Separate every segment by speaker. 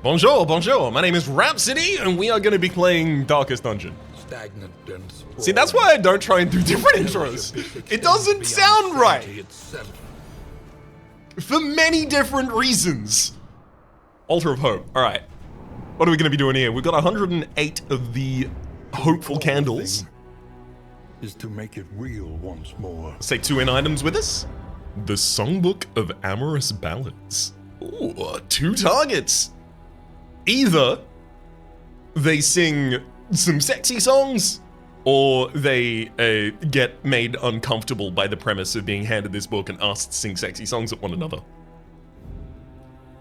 Speaker 1: Bonjour, bonjour. My name is Rhapsody, and we are going to be playing Darkest Dungeon.
Speaker 2: Stagnant and sprawl.
Speaker 1: See, that's why I don't try and do different intros. It doesn't sound right. For many different reasons. Altar of Hope. All right. What are we going to be doing here? We've got 108 of the hopeful candles.
Speaker 2: Is to make it real once more.
Speaker 1: Let's take 2 in items with us. The Songbook of Amorous Ballads. Ooh, 2 targets. Either they sing some sexy songs, or they get made uncomfortable by the premise of being handed this book and asked to sing sexy songs at one another.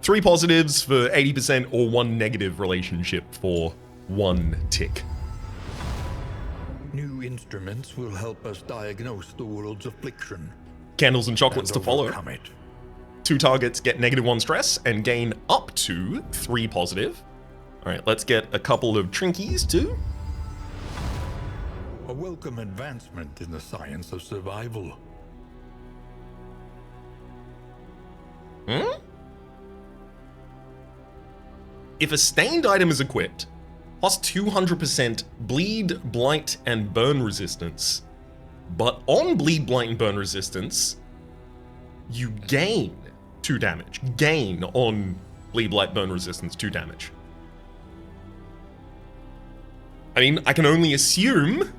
Speaker 1: 3 positives for 80% or 1 negative relationship for 1 tick.
Speaker 2: New instruments will help us diagnose the world's affliction.
Speaker 1: Candles and chocolates to follow.
Speaker 2: Overcome it.
Speaker 1: 2 targets get -1 stress and gain up to 3 positive. Alright, let's get a couple of trinkies too.
Speaker 2: A welcome advancement in the science of survival.
Speaker 1: If a stained item is equipped, plus 200% bleed, blight, and burn resistance, but on bleed, blight, and burn resistance, you gain 2 damage. Gain on bleed, blight, burn resistance 2 damage. I mean, I can only assume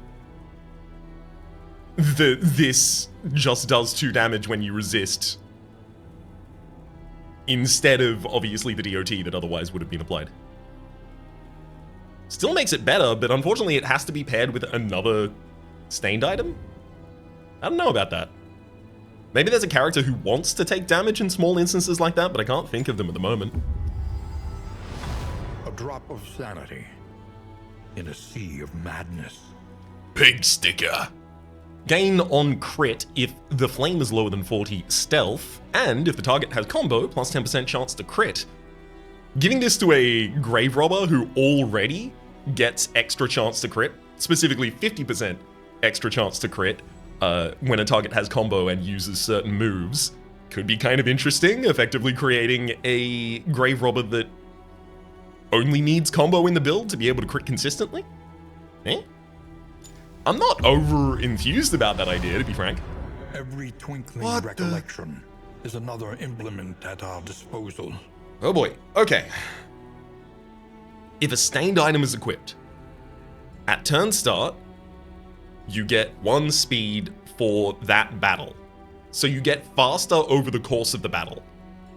Speaker 1: that this just does 2 damage when you resist, instead of, obviously, the DOT that otherwise would have been applied. Still makes it better, but unfortunately it has to be paired with another stained item? I don't know about that. Maybe there's a character who wants to take damage in small instances like that, but I can't think of them at the moment.
Speaker 2: A drop of sanity in a sea of madness.
Speaker 1: Pig sticker. Gain on crit if the flame is lower than 40 stealth, and if the target has combo, plus 10% chance to crit. Giving this to a grave robber who already gets extra chance to crit, specifically 50% extra chance to crit, when a target has combo and uses certain moves, could be kind of interesting, effectively creating a grave robber that only needs combo in the build to be able to crit consistently? Eh? I'm not over enthused about that idea, to be frank.
Speaker 2: Every twinkling recollection is another implement at our disposal.
Speaker 1: Oh boy, okay. If a stained item is equipped, at turn start, you get 1 speed for that battle. So you get faster over the course of the battle.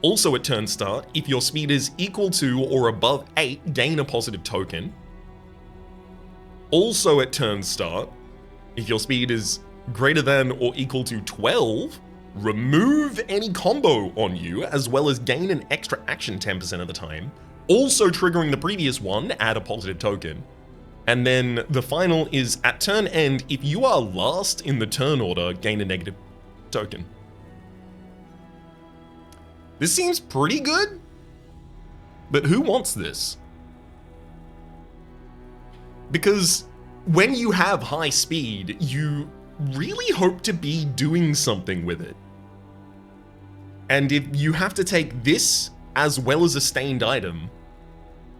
Speaker 1: Also at turn start, if your speed is equal to or above 8, gain a positive token. Also at turn start, if your speed is greater than or equal to 12, remove any combo on you, as well as gain an extra action 10% of the time. Also triggering the previous one, add a positive token. And then the final is, at turn end, if you are last in the turn order, gain a negative token. This seems pretty good, but who wants this? Because when you have high speed, you really hope to be doing something with it. And if you have to take this as well as a stained item,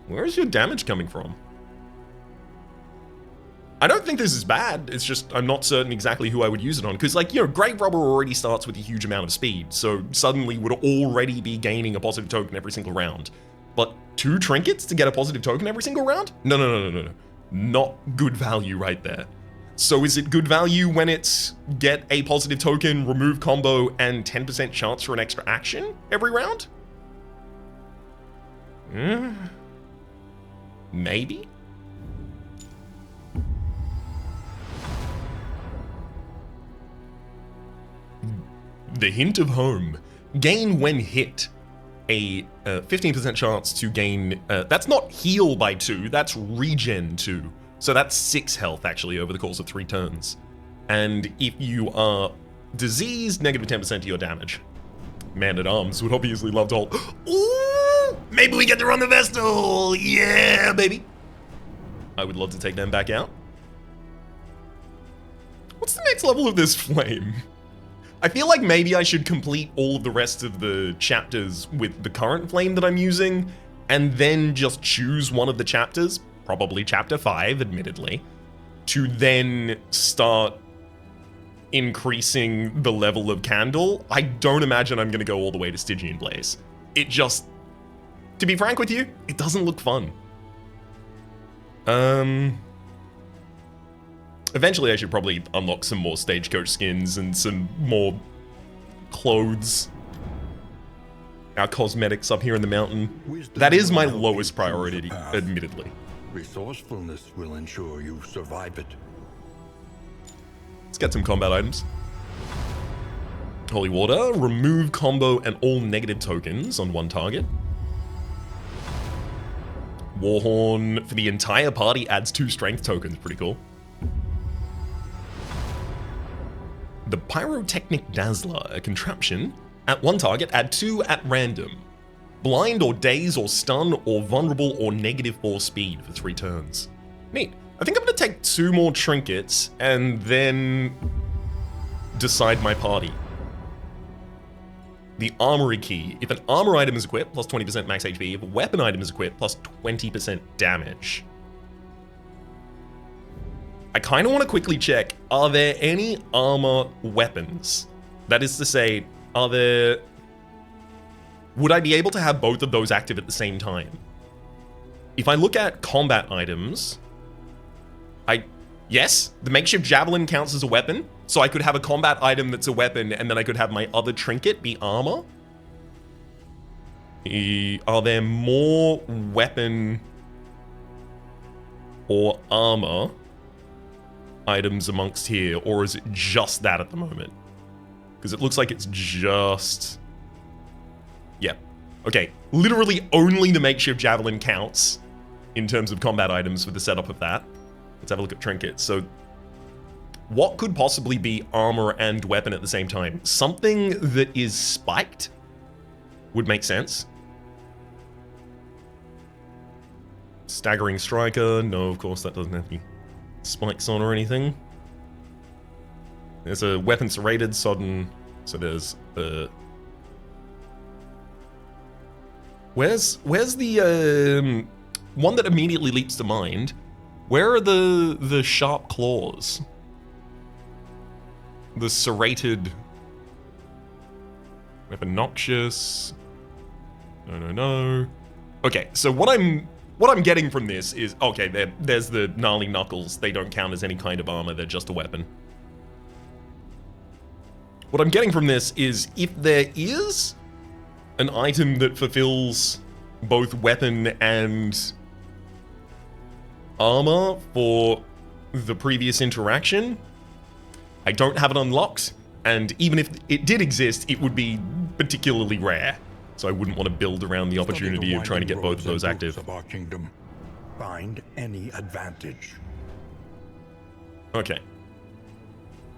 Speaker 1: where is your damage coming from? I don't think this is bad, it's just I'm not certain exactly who I would use it on, because like, you know, Grave Robber already starts with a huge amount of speed, so suddenly would already be gaining a positive token every single round. But 2 trinkets to get a positive token every single round? No. Not good value right there. So is it good value when it's get a positive token, remove combo, and 10% chance for an extra action every round? Maybe? The Hint of Home. Gain when hit. A 15% chance to gain, that's not heal by 2, that's regen 2. So that's 6 health actually over the course of 3 turns. And if you are diseased, negative 10% to your damage. Man-at-Arms would obviously love to hold. Ooh, maybe we get to run the Vestal, yeah, baby. I would love to take them back out. What's the next level of this flame? I feel like maybe I should complete all of the rest of the chapters with the current flame that I'm using, and then just choose one of the chapters, probably chapter 5, admittedly, to then start increasing the level of Candle, I don't imagine I'm going to go all the way to Stygian Blaze. It just, to be frank with you, it doesn't look fun. Eventually I should probably unlock some more Stagecoach skins and some more clothes. Our cosmetics up here in the mountain. That is my lowest priority, admittedly.
Speaker 2: Resourcefulness will ensure you survive it.
Speaker 1: Let's get some combat items. Holy Water, remove combo and all negative tokens on one target. Warhorn for the entire party adds 2 strength tokens, pretty cool. The Pyrotechnic Dazzler, a contraption. At one target, add 2 at random. Blind or daze or stun or vulnerable or -4 speed for 3 turns. Neat. I think I'm gonna take 2 more trinkets and then decide my party. The Armory Key. If an armor item is equipped, plus 20% max HP. If a weapon item is equipped, plus 20% damage. I kind of want to quickly check, are there any armor weapons? That is to say, would I be able to have both of those active at the same time? If I look at combat items, yes, the makeshift javelin counts as a weapon, so I could have a combat item that's a weapon, and then I could have my other trinket be armor. Are there more weapon or armor items amongst here, or is it just that at the moment? Because it looks like it's just... Yeah. Okay, literally only the makeshift javelin counts in terms of combat items for the setup of that. Let's have a look at trinkets. So, what could possibly be armor and weapon at the same time? Something that is spiked would make sense. Staggering Striker. No, of course, that doesn't have any spikes on or anything. There's a weapon serrated, sodden. So there's where's the one that immediately leaps to mind? Where are the sharp claws? The serrated weapon noxious. No. Okay, so what I'm getting from this is, okay, there's the gnarly knuckles. They don't count as any kind of armor, they're just a weapon. What I'm getting from this is, if there is an item that fulfills both weapon and armor for the previous interaction, I don't have it unlocked, and even if it did exist, it would be particularly rare. So I wouldn't want to build around the opportunity of trying to get both of those active.
Speaker 2: Of our kingdom. Find any advantage.
Speaker 1: Okay.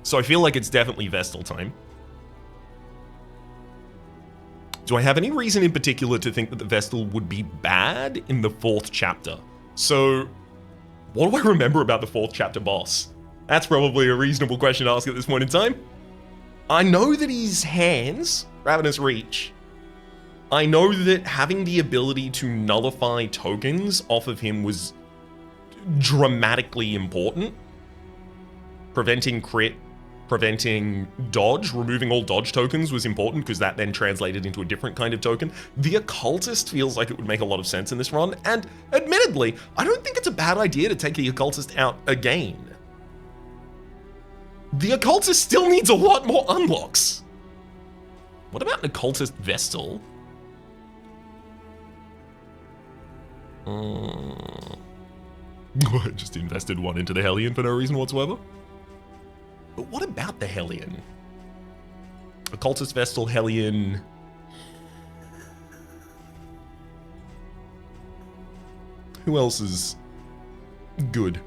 Speaker 1: So I feel like it's definitely Vestal time. Do I have any reason in particular to think that the Vestal would be bad in the 4th chapter? So, what do I remember about the 4th chapter boss? That's probably a reasonable question to ask at this point in time. I know that his hands, Ravenous Reach. I know that having the ability to nullify tokens off of him was dramatically important. Preventing crit, preventing dodge, removing all dodge tokens was important because that then translated into a different kind of token. The Occultist feels like it would make a lot of sense in this run, and admittedly, I don't think it's a bad idea to take the Occultist out again. The Occultist still needs a lot more unlocks. What about an Occultist Vestal? I just invested 1 into the Hellion for no reason whatsoever. But what about the Hellion? Occultist Vestal, Hellion. Who else is good?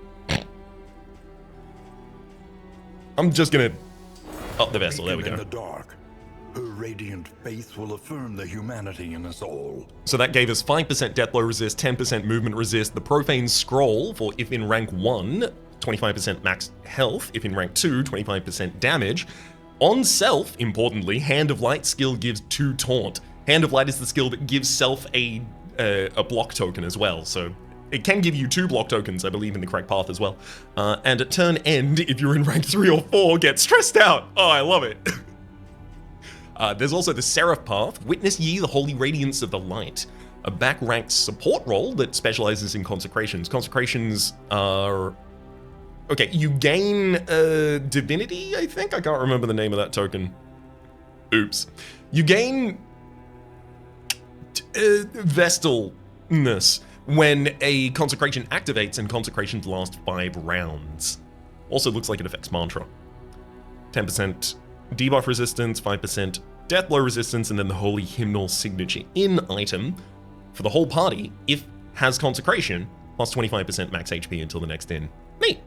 Speaker 1: I'm just gonna up the Vestal, there we go.
Speaker 2: In the dark, her radiant faith will affirm the humanity in us all.
Speaker 1: So that gave us 5% death blow resist, 10% movement resist, the Profane Scroll for if in rank 1, 25% max health, if in rank 2, 25% damage. On self, importantly, Hand of Light skill gives 2 taunt. Hand of Light is the skill that gives self a a block token as well, so it can give you 2 block tokens, I believe, in the correct path as well. And at turn end, if you're in rank 3 or 4, get stressed out. Oh, I love it. There's also the Seraph path. Witness ye the holy radiance of the light. A back-ranked support role that specializes in consecrations. Consecrations are... Okay, you gain divinity, I think? I can't remember the name of that token. Oops. You gain Vestalness when a consecration activates, and consecrations last 5 rounds. Also looks like it affects mantra. 10% debuff resistance, 5% death blow resistance, and then the holy hymnal signature in item for the whole party if has consecration, plus 25% max HP until the next in. Neat.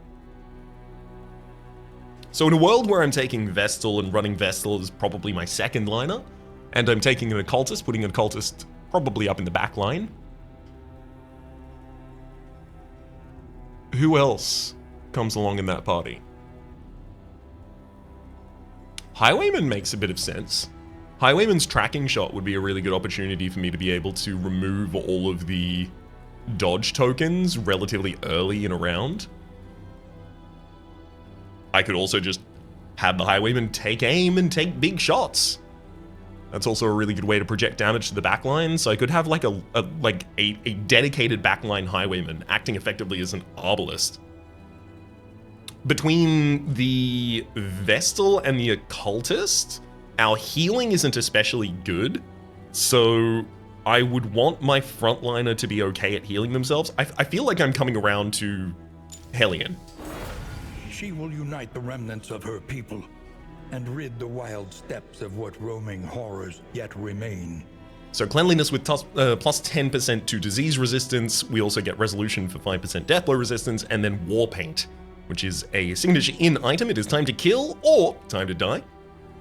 Speaker 1: So in a world where I'm taking Vestal and running Vestal is probably my second liner, and I'm taking an occultist, putting an occultist probably up in the back line. Who else comes along in that party? Highwayman makes a bit of sense. Highwayman's tracking shot would be a really good opportunity for me to be able to remove all of the dodge tokens relatively early in a round. I could also just have the Highwayman take aim and take big shots. That's also a really good way to project damage to the backline, so I could have like a dedicated backline Highwayman acting effectively as an arbalist. Between the Vestal and the Occultist, our healing isn't especially good, so I would want my frontliner to be okay at healing themselves. I feel like I'm coming around to Hellion.
Speaker 2: She will unite the remnants of her people and rid the wild steppes of what roaming horrors yet remain.
Speaker 1: So cleanliness with plus 10% to disease resistance. We also get resolution for 5% death blow resistance, and then war paint, which is a signature in item. It is time to kill or time to die.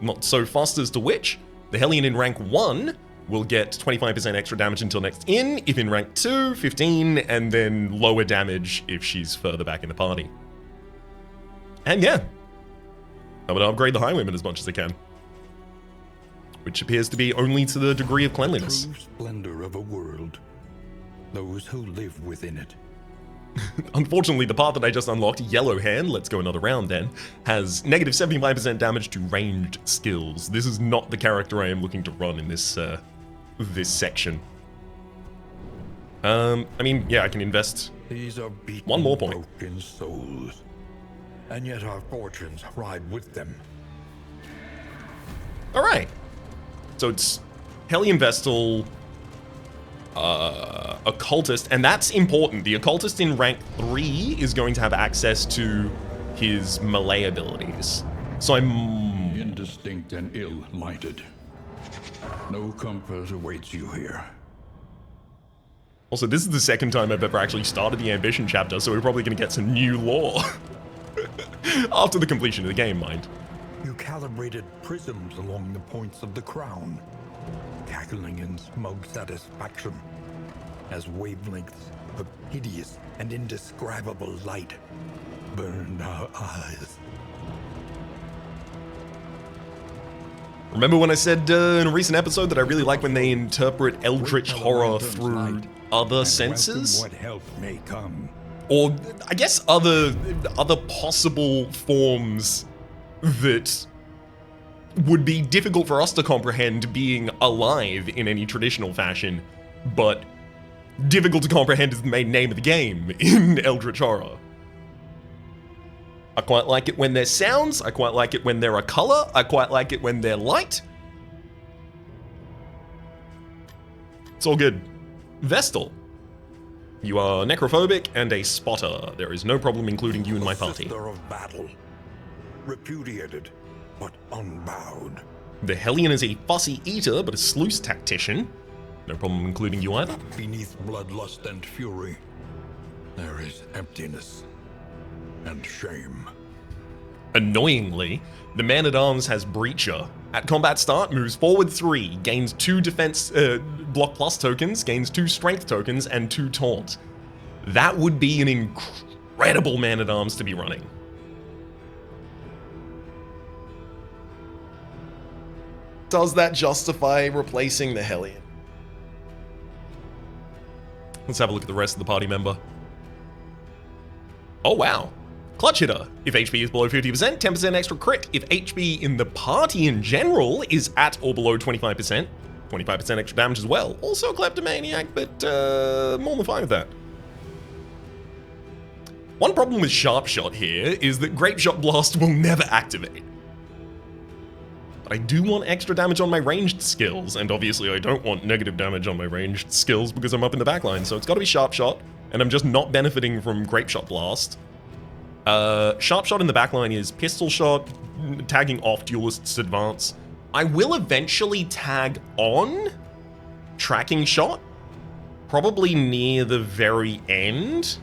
Speaker 1: Not so fast as to which. The Hellion in rank 1 will get 25% extra damage until next in. If in rank 2, 15, and then lower damage if she's further back in the party. And yeah, I'm gonna upgrade the Highwayman as much as I can, which appears to be only to the degree of cleanliness.
Speaker 2: True splendor of a world, those who live within it.
Speaker 1: Unfortunately, the path that I just unlocked, Yellow Hand, let's go another round then, has negative 75% damage to ranged skills. This is not the character I am looking to run in this this section. I mean, yeah, I can invest
Speaker 2: These are beaten,
Speaker 1: one more point.
Speaker 2: broken souls, and yet our fortunes ride with them.
Speaker 1: All right. So it's Hellion Vestal, Occultist, and that's important. The Occultist in rank 3 is going to have access to his melee abilities. So I'm...
Speaker 2: Indistinct and ill-lighted. No comfort awaits you here.
Speaker 1: Also, this is the second time I've ever actually started the Ambition chapter, so we're probably going to get some new lore. After the completion of the game, mind.
Speaker 2: You calibrated prisms along the points of the crown, cackling in smug satisfaction as wavelengths of hideous and indescribable light burned our eyes.
Speaker 1: Remember when I said in a recent episode that I really like when they interpret eldritch horror through other senses?
Speaker 2: What help may come.
Speaker 1: Or, I guess, other possible forms that would be difficult for us to comprehend being alive in any traditional fashion, but difficult to comprehend is the main name of the game in Eldritch Horror. I quite like it when there's sounds, I quite like it when they're a color, I quite like it when they're light. It's all good. Vestal. You are necrophobic and a spotter. There is no problem including you in my party.
Speaker 2: Sister of battle, repudiated, but unbowed.
Speaker 1: The Hellion is a fussy eater, but a sluice tactician. No problem including you either.
Speaker 2: Beneath bloodlust and fury, there is emptiness and shame.
Speaker 1: Annoyingly, the Man-at-Arms has Breacher. At combat start, moves forward 3, gains 2 defense block plus tokens, gains 2 strength tokens, and 2 taunt. That would be an incredible Man-at-Arms to be running. Does that justify replacing the Hellion? Let's have a look at the rest of the party member. Oh, wow. Clutch hitter. If HP is below 50%, 10% extra crit. If HP in the party in general is at or below 25%, 25% extra damage as well. Also a kleptomaniac, but more than fine with that. One problem with Sharp Shot here is that Grape Shot Blast will never activate. But I do want extra damage on my ranged skills, and obviously I don't want negative damage on my ranged skills because I'm up in the backline, so it's gotta be Sharp Shot, and I'm just not benefiting from Grape Shot Blast. Sharp Shot in the backline is Pistol Shot, tagging off Duelist's Advance. I will eventually tag on Tracking Shot, probably near the very end.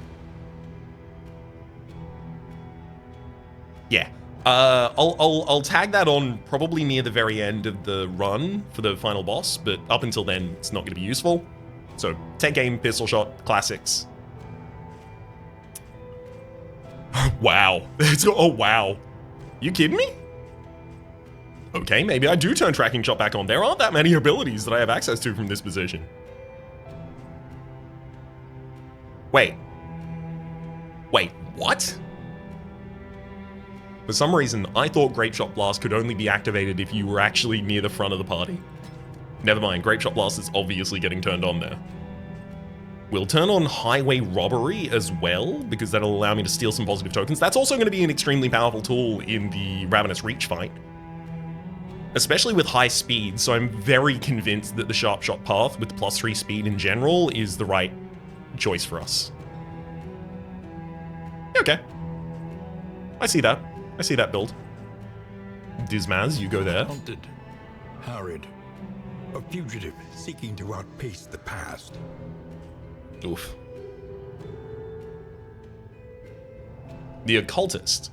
Speaker 1: Yeah, I'll tag that on probably near the very end of the run for the final boss, but up until then, it's not going to be useful. So, take aim, Pistol Shot, classics. Wow. Oh, wow. You kidding me? Okay, maybe I do turn Tracking Shot back on. There aren't that many abilities that I have access to from this position. Wait, what? For some reason, I thought Grape Shot Blast could only be activated if you were actually near the front of the party. Never mind, Grape Shot Blast is obviously getting turned on there. We'll turn on Highway Robbery as well, because that'll allow me to steal some positive tokens. That's also going to be an extremely powerful tool in the Ravenous Reach fight, especially with high speed, so I'm very convinced that the Sharp Shot path with +3 speed in general is the right choice for us. Okay. I see that. I see that build. Dismaz, you go there.
Speaker 2: Hunted, harried, a fugitive seeking to outpace the past.
Speaker 1: Oof. The Occultist.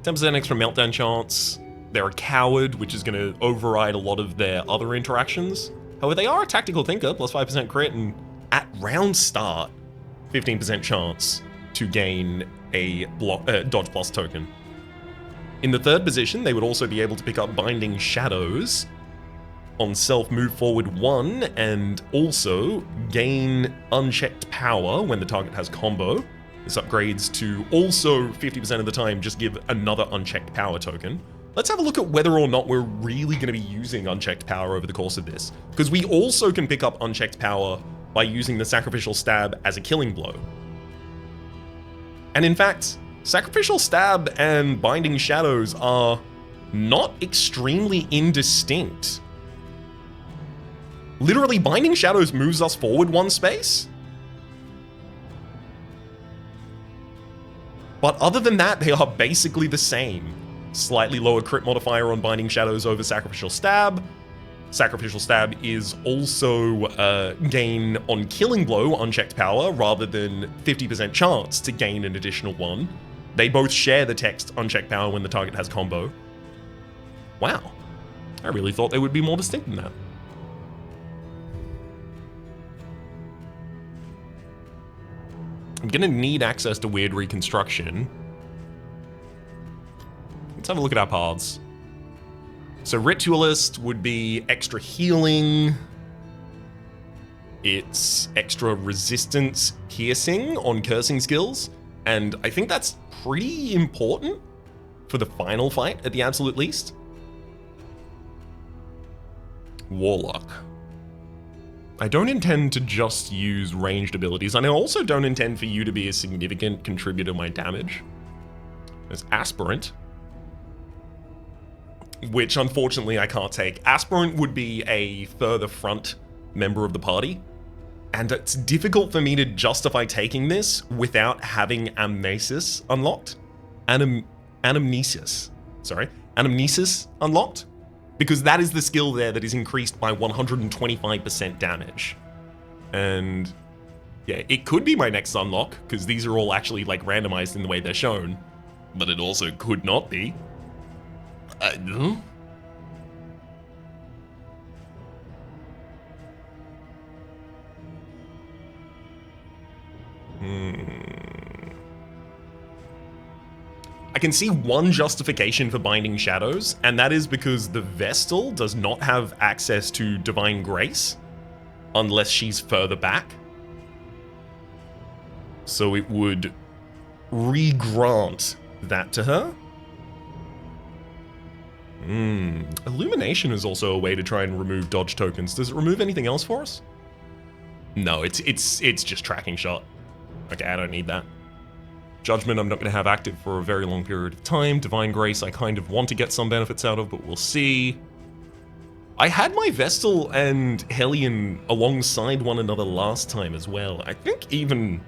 Speaker 1: 10% extra meltdown chance. They're a coward, which is going to override a lot of their other interactions. However, they are a tactical thinker, +5% crit, and at round start, 15% chance to gain a dodge plus token. In the third position, they would also be able to pick up Binding Shadows on self move forward 1, and also gain unchecked power when the target has combo. This upgrades to also 50% of the time just give another unchecked power token. Let's have a look at whether or not we're really going to be using unchecked power over the course of this, because we also can pick up unchecked power by using the Sacrificial Stab as a killing blow. And in fact, Sacrificial Stab and Binding Shadows are not extremely indistinct. Literally, Binding Shadows moves us forward 1 space. But other than that, they are basically the same. Slightly lower crit modifier on Binding Shadows over Sacrificial Stab. Sacrificial Stab is also gain on Killing Blow, unchecked power, rather than 50% chance to gain an additional 1. They both share the text unchecked power when the target has combo. Wow. I really thought they would be more distinct than that. I'm gonna need access to Weird Reconstruction. Let's have a look at our paths. So Ritualist would be extra healing. It's extra resistance piercing on cursing skills. And I think that's pretty important for the final fight at the absolute least. Warlock. I don't intend to just use ranged abilities, and I also don't intend for you to be a significant contributor to my damage. There's Aspirant, which unfortunately I can't take. Aspirant would be a further front member of the party, and it's difficult for me to justify taking this without having Amnesis unlocked. Anamnesis unlocked. Because that is the skill there that is increased by 125% damage. And yeah, it could be my next unlock, because these are all actually like randomized in the way they're shown. But it also could not be. I can see one justification for Binding Shadows, and that is because the Vestal does not have access to Divine Grace unless she's further back. So it would re-grant that to her. Illumination is also a way to try and remove dodge tokens. Does it remove anything else for us? No, it's just tracking shot. Okay, I don't need that. Judgment I'm not going to have active for a very long period of time. Divine Grace I kind of want to get some benefits out of, but we'll see. I had my Vestal and Hellion alongside one another last time as well. I think even...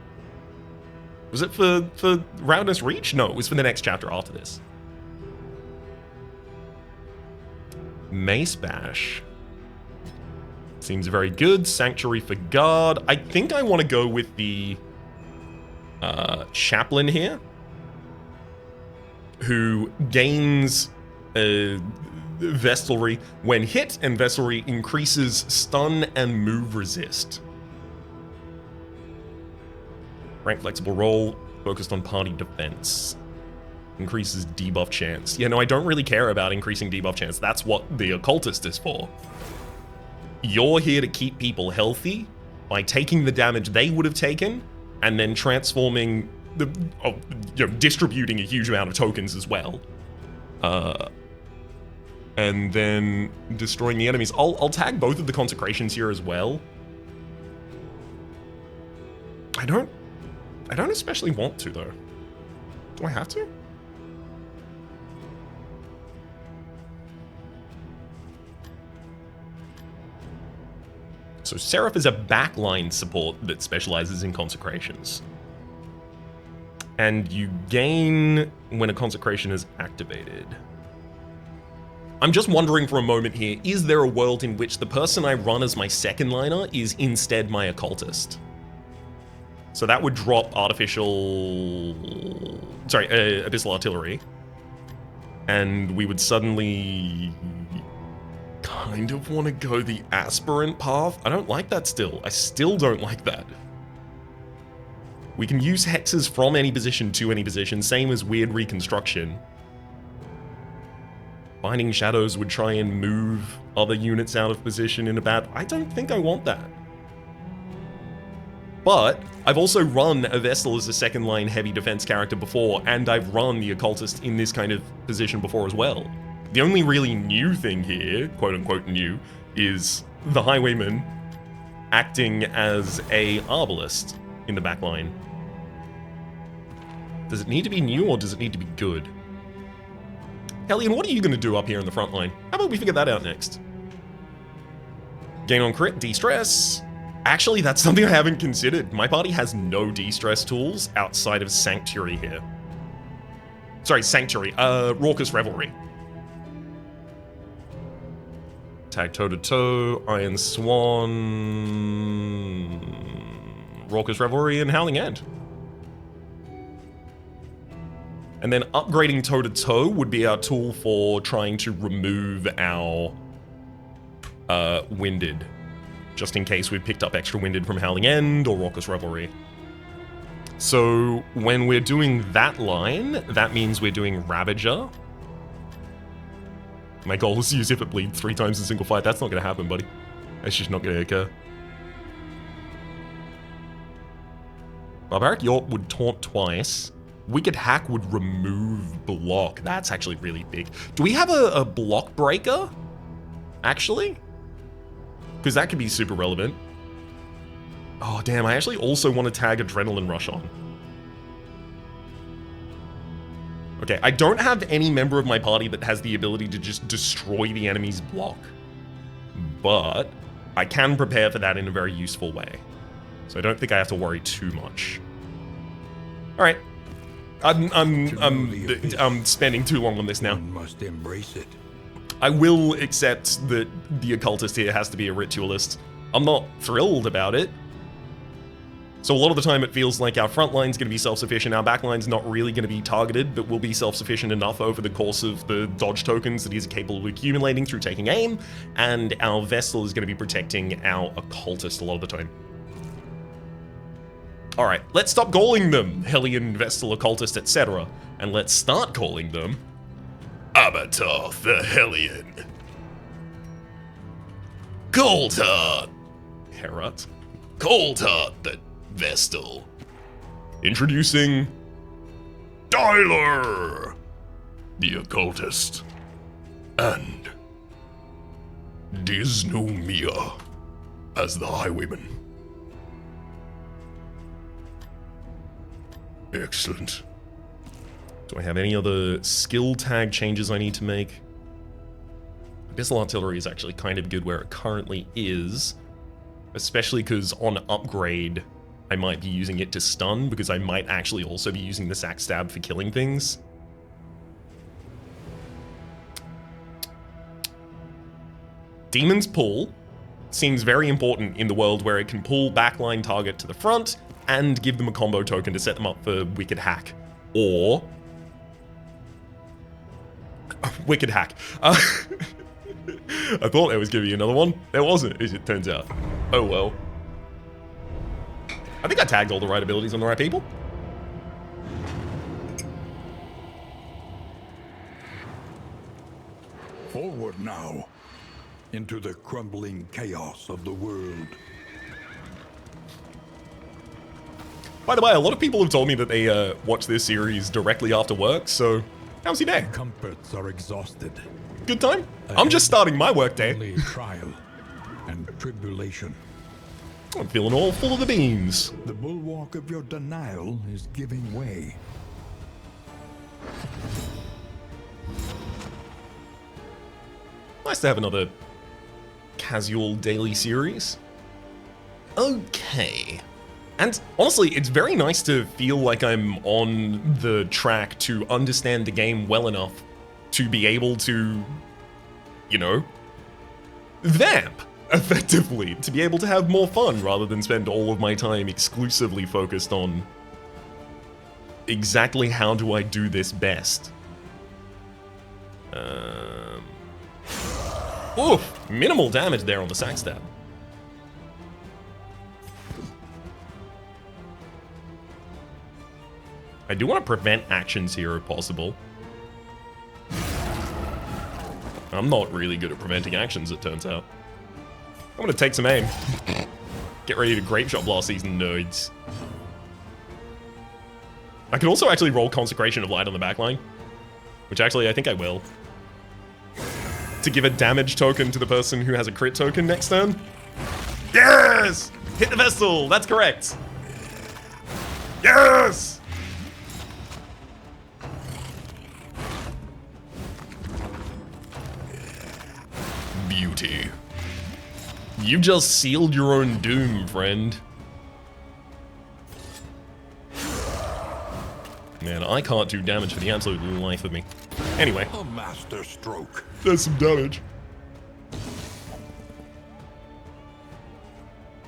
Speaker 1: Was it for Roundness Reach? No, it was for the next chapter after this. Mace Bash. Seems very good. Sanctuary for Guard. I think I want to go with the Chaplain here, who gains Vestalry when hit, and Vestalry increases stun and move resist. Rank flexible role, focused on party defense. Increases debuff chance. Yeah, no, I don't really care about increasing debuff chance. That's what the Occultist is for. You're here to keep people healthy by taking the damage they would have taken and then transforming the, distributing a huge amount of tokens as well. And then destroying the enemies. I'll tag both of the consecrations here as well. I don't especially want to though. Do I have to? So Seraph is a backline support that specializes in consecrations. And you gain when a consecration is activated. I'm just wondering for a moment here, is there a world in which the person I run as my second liner is instead my occultist? So that would drop Abyssal Artillery. And we would suddenly kind of want to go the aspirant path. I don't like that still. I still don't like that. We can use hexes from any position to any position, same as Weird Reconstruction. Binding Shadows would try and move other units out of position in a bad... I don't think I want that. But I've also run a Vestal as a second line heavy defense character before, and I've run the Occultist in this kind of position before as well. The only really new thing here, quote unquote new, is the Highwayman acting as a Arbalist in the back line. Does it need to be new or does it need to be good? Hellion, what are you going to do up here in the front line? How about we figure that out next? Gain on crit, de-stress. Actually, that's something I haven't considered. My party has no de-stress tools outside of Sanctuary here. Sorry, Sanctuary. Raucous Revelry. Tag toe-to-toe, Iron Swan, Raucous Revelry, and Howling End. And then upgrading toe-to-toe would be our tool for trying to remove our Winded. Just in case we picked up extra Winded from Howling End or Raucous Revelry. So when we're doing that line, that means we're doing Ravager. My goal is to use If It Bleeds 3 times in single fight. That's not going to happen, buddy. That's just not going to occur. Barbaric York would taunt twice. Wicked Hack would remove block. That's actually really big. Do we have a block breaker? Actually? Because that could be super relevant. Oh, damn. I actually also want to tag Adrenaline Rush on. Okay, I don't have any member of my party that has the ability to just destroy the enemy's block. But I can prepare for that in a very useful way. So I don't think I have to worry too much. All right. I'm spending too long on this now.
Speaker 2: One must embrace it.
Speaker 1: I will accept that the occultist here has to be a ritualist. I'm not thrilled about it. So a lot of the time it feels like our front line's going to be self-sufficient, our back line's not really going to be targeted, but will be self-sufficient enough over the course of the dodge tokens that he's capable of accumulating through taking aim, and our Vestal is going to be protecting our occultist a lot of the time. Alright, let's stop calling them Hellion, Vestal, Occultist, etc. And let's start calling them Abatar the Hellion, Coldheart, Herat, Coldheart the Vestal, Introducing Tyler, the occultist, and Disnomia as the highwayman. Excellent. Do I have any other skill tag changes I need to make? Abyssal Artillery is actually kind of good where it currently is, especially because on upgrade, I might be using it to stun, because I might actually also be using the Sack Stab for killing things. Demon's Pull seems very important in the world where it can pull backline target to the front and give them a combo token to set them up for Wicked Hack. Or... Wicked Hack. I thought there was going to be another one. There wasn't, as it turns out. Oh well. I think I tagged all the right abilities on the right people.
Speaker 2: Forward now, into the crumbling chaos of the world.
Speaker 1: By the way, a lot of people have told me that they watch this series directly after work, so how's your day?
Speaker 2: Comforts are exhausted.
Speaker 1: Good time? I'm just starting my work day.
Speaker 2: Only trial and tribulation.
Speaker 1: I'm feeling all full of the beans.
Speaker 2: The bulwark of your denial is giving way.
Speaker 1: Nice to have another casual daily series. Okay. And honestly, it's very nice to feel like I'm on the track to understand the game well enough to be able to, you know, vamp effectively, to be able to have more fun rather than spend all of my time exclusively focused on exactly how do I do this best. Oof, minimal damage there on the Sack Stab. I do want to prevent actions here if possible. I'm not really good at preventing actions, it turns out. I'm gonna take some aim. Get ready to Grape Shot Blast these nerds. I can also actually roll Consecration of Light on the backline, which actually I think I will. To give a damage token to the person who has a crit token next turn. Yes! Hit the Vestal, that's correct. Yes! Beauty. You just sealed your own doom, friend. Man, I can't do damage for the absolute life of me. Anyway.
Speaker 2: A master stroke.
Speaker 1: There's some damage.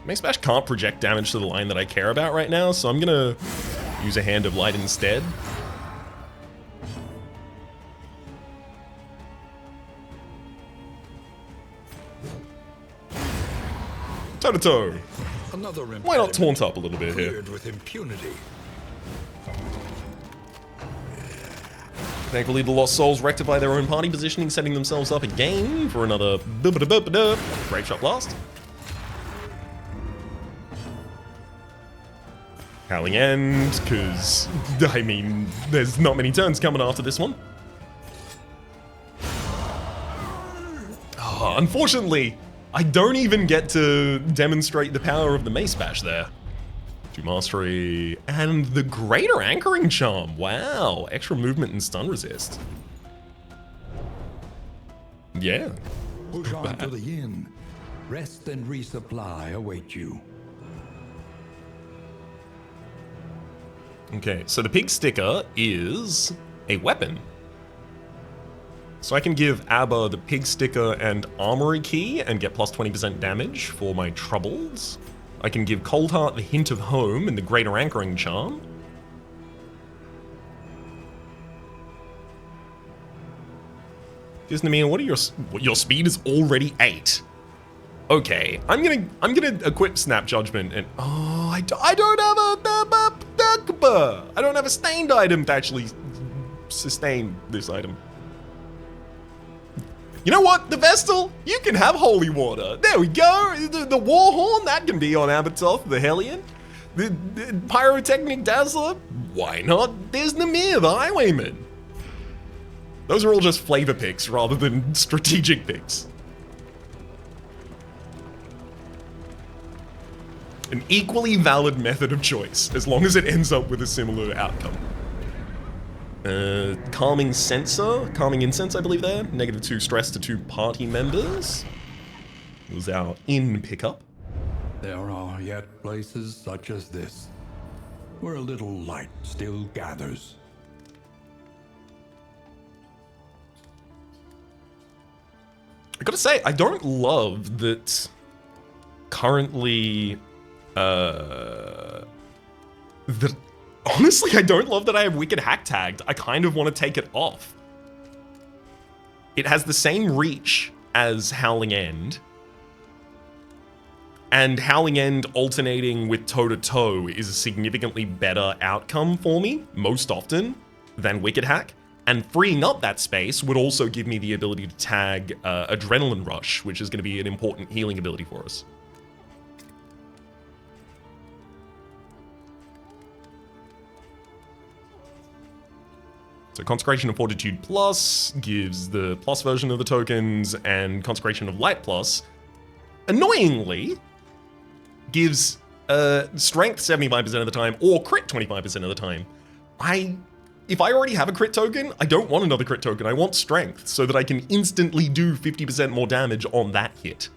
Speaker 1: Mace Bash can't project damage to the line that I care about right now, so I'm gonna use a Hand of Light instead. Toe-to-toe. Why not taunt up a little bit here?
Speaker 2: With impunity.
Speaker 1: Thankfully, the Lost Souls rectify their own party positioning, setting themselves up again for another Grape Shot Blast. Howling End, because, I mean, there's not many turns coming after this one. Oh, unfortunately, I don't even get to demonstrate the power of the Mace Bash there. 2 Mastery, and the Greater Anchoring Charm. Wow, extra movement and stun resist. Yeah.
Speaker 2: Push on to the inn. Rest and resupply await you.
Speaker 1: Okay, so the Pig Sticker is a weapon. So I can give Abba the Pig Sticker and Armory Key and get plus 20% damage for my troubles. I can give Coldheart the Hint of Home and the Greater Anchoring Charm. Disney, what are your speed is already 8. Okay, I'm gonna equip Snap Judgment and I don't have a stained item to actually sustain this item. You know what, the Vestal, you can have Holy Water. There we go. The War Horn, that can be on Abatoth, the Hellion. The Pyrotechnic Dazzler? Why not? There's Namir, the Highwayman. Those are all just flavor picks rather than strategic picks. An equally valid method of choice, as long as it ends up with a similar outcome. Calming Incense, I believe there. -2 stress to 2 party members. It was our in pickup.
Speaker 2: There are yet places such as this, where a little light still gathers.
Speaker 1: I gotta say, I don't love that currently, honestly, I don't love that I have Wicked Hack tagged. I kind of want to take it off. It has the same reach as Howling End. And Howling End alternating with toe-to-toe is a significantly better outcome for me, most often, than Wicked Hack. And freeing up that space would also give me the ability to tag Adrenaline Rush, which is going to be an important healing ability for us. So Consecration of Fortitude Plus gives the plus version of the tokens, and Consecration of Light Plus, annoyingly, gives Strength 75% of the time, or Crit 25% of the time. If I already have a crit token, I don't want another crit token. I want Strength, so that I can instantly do 50% more damage on that hit.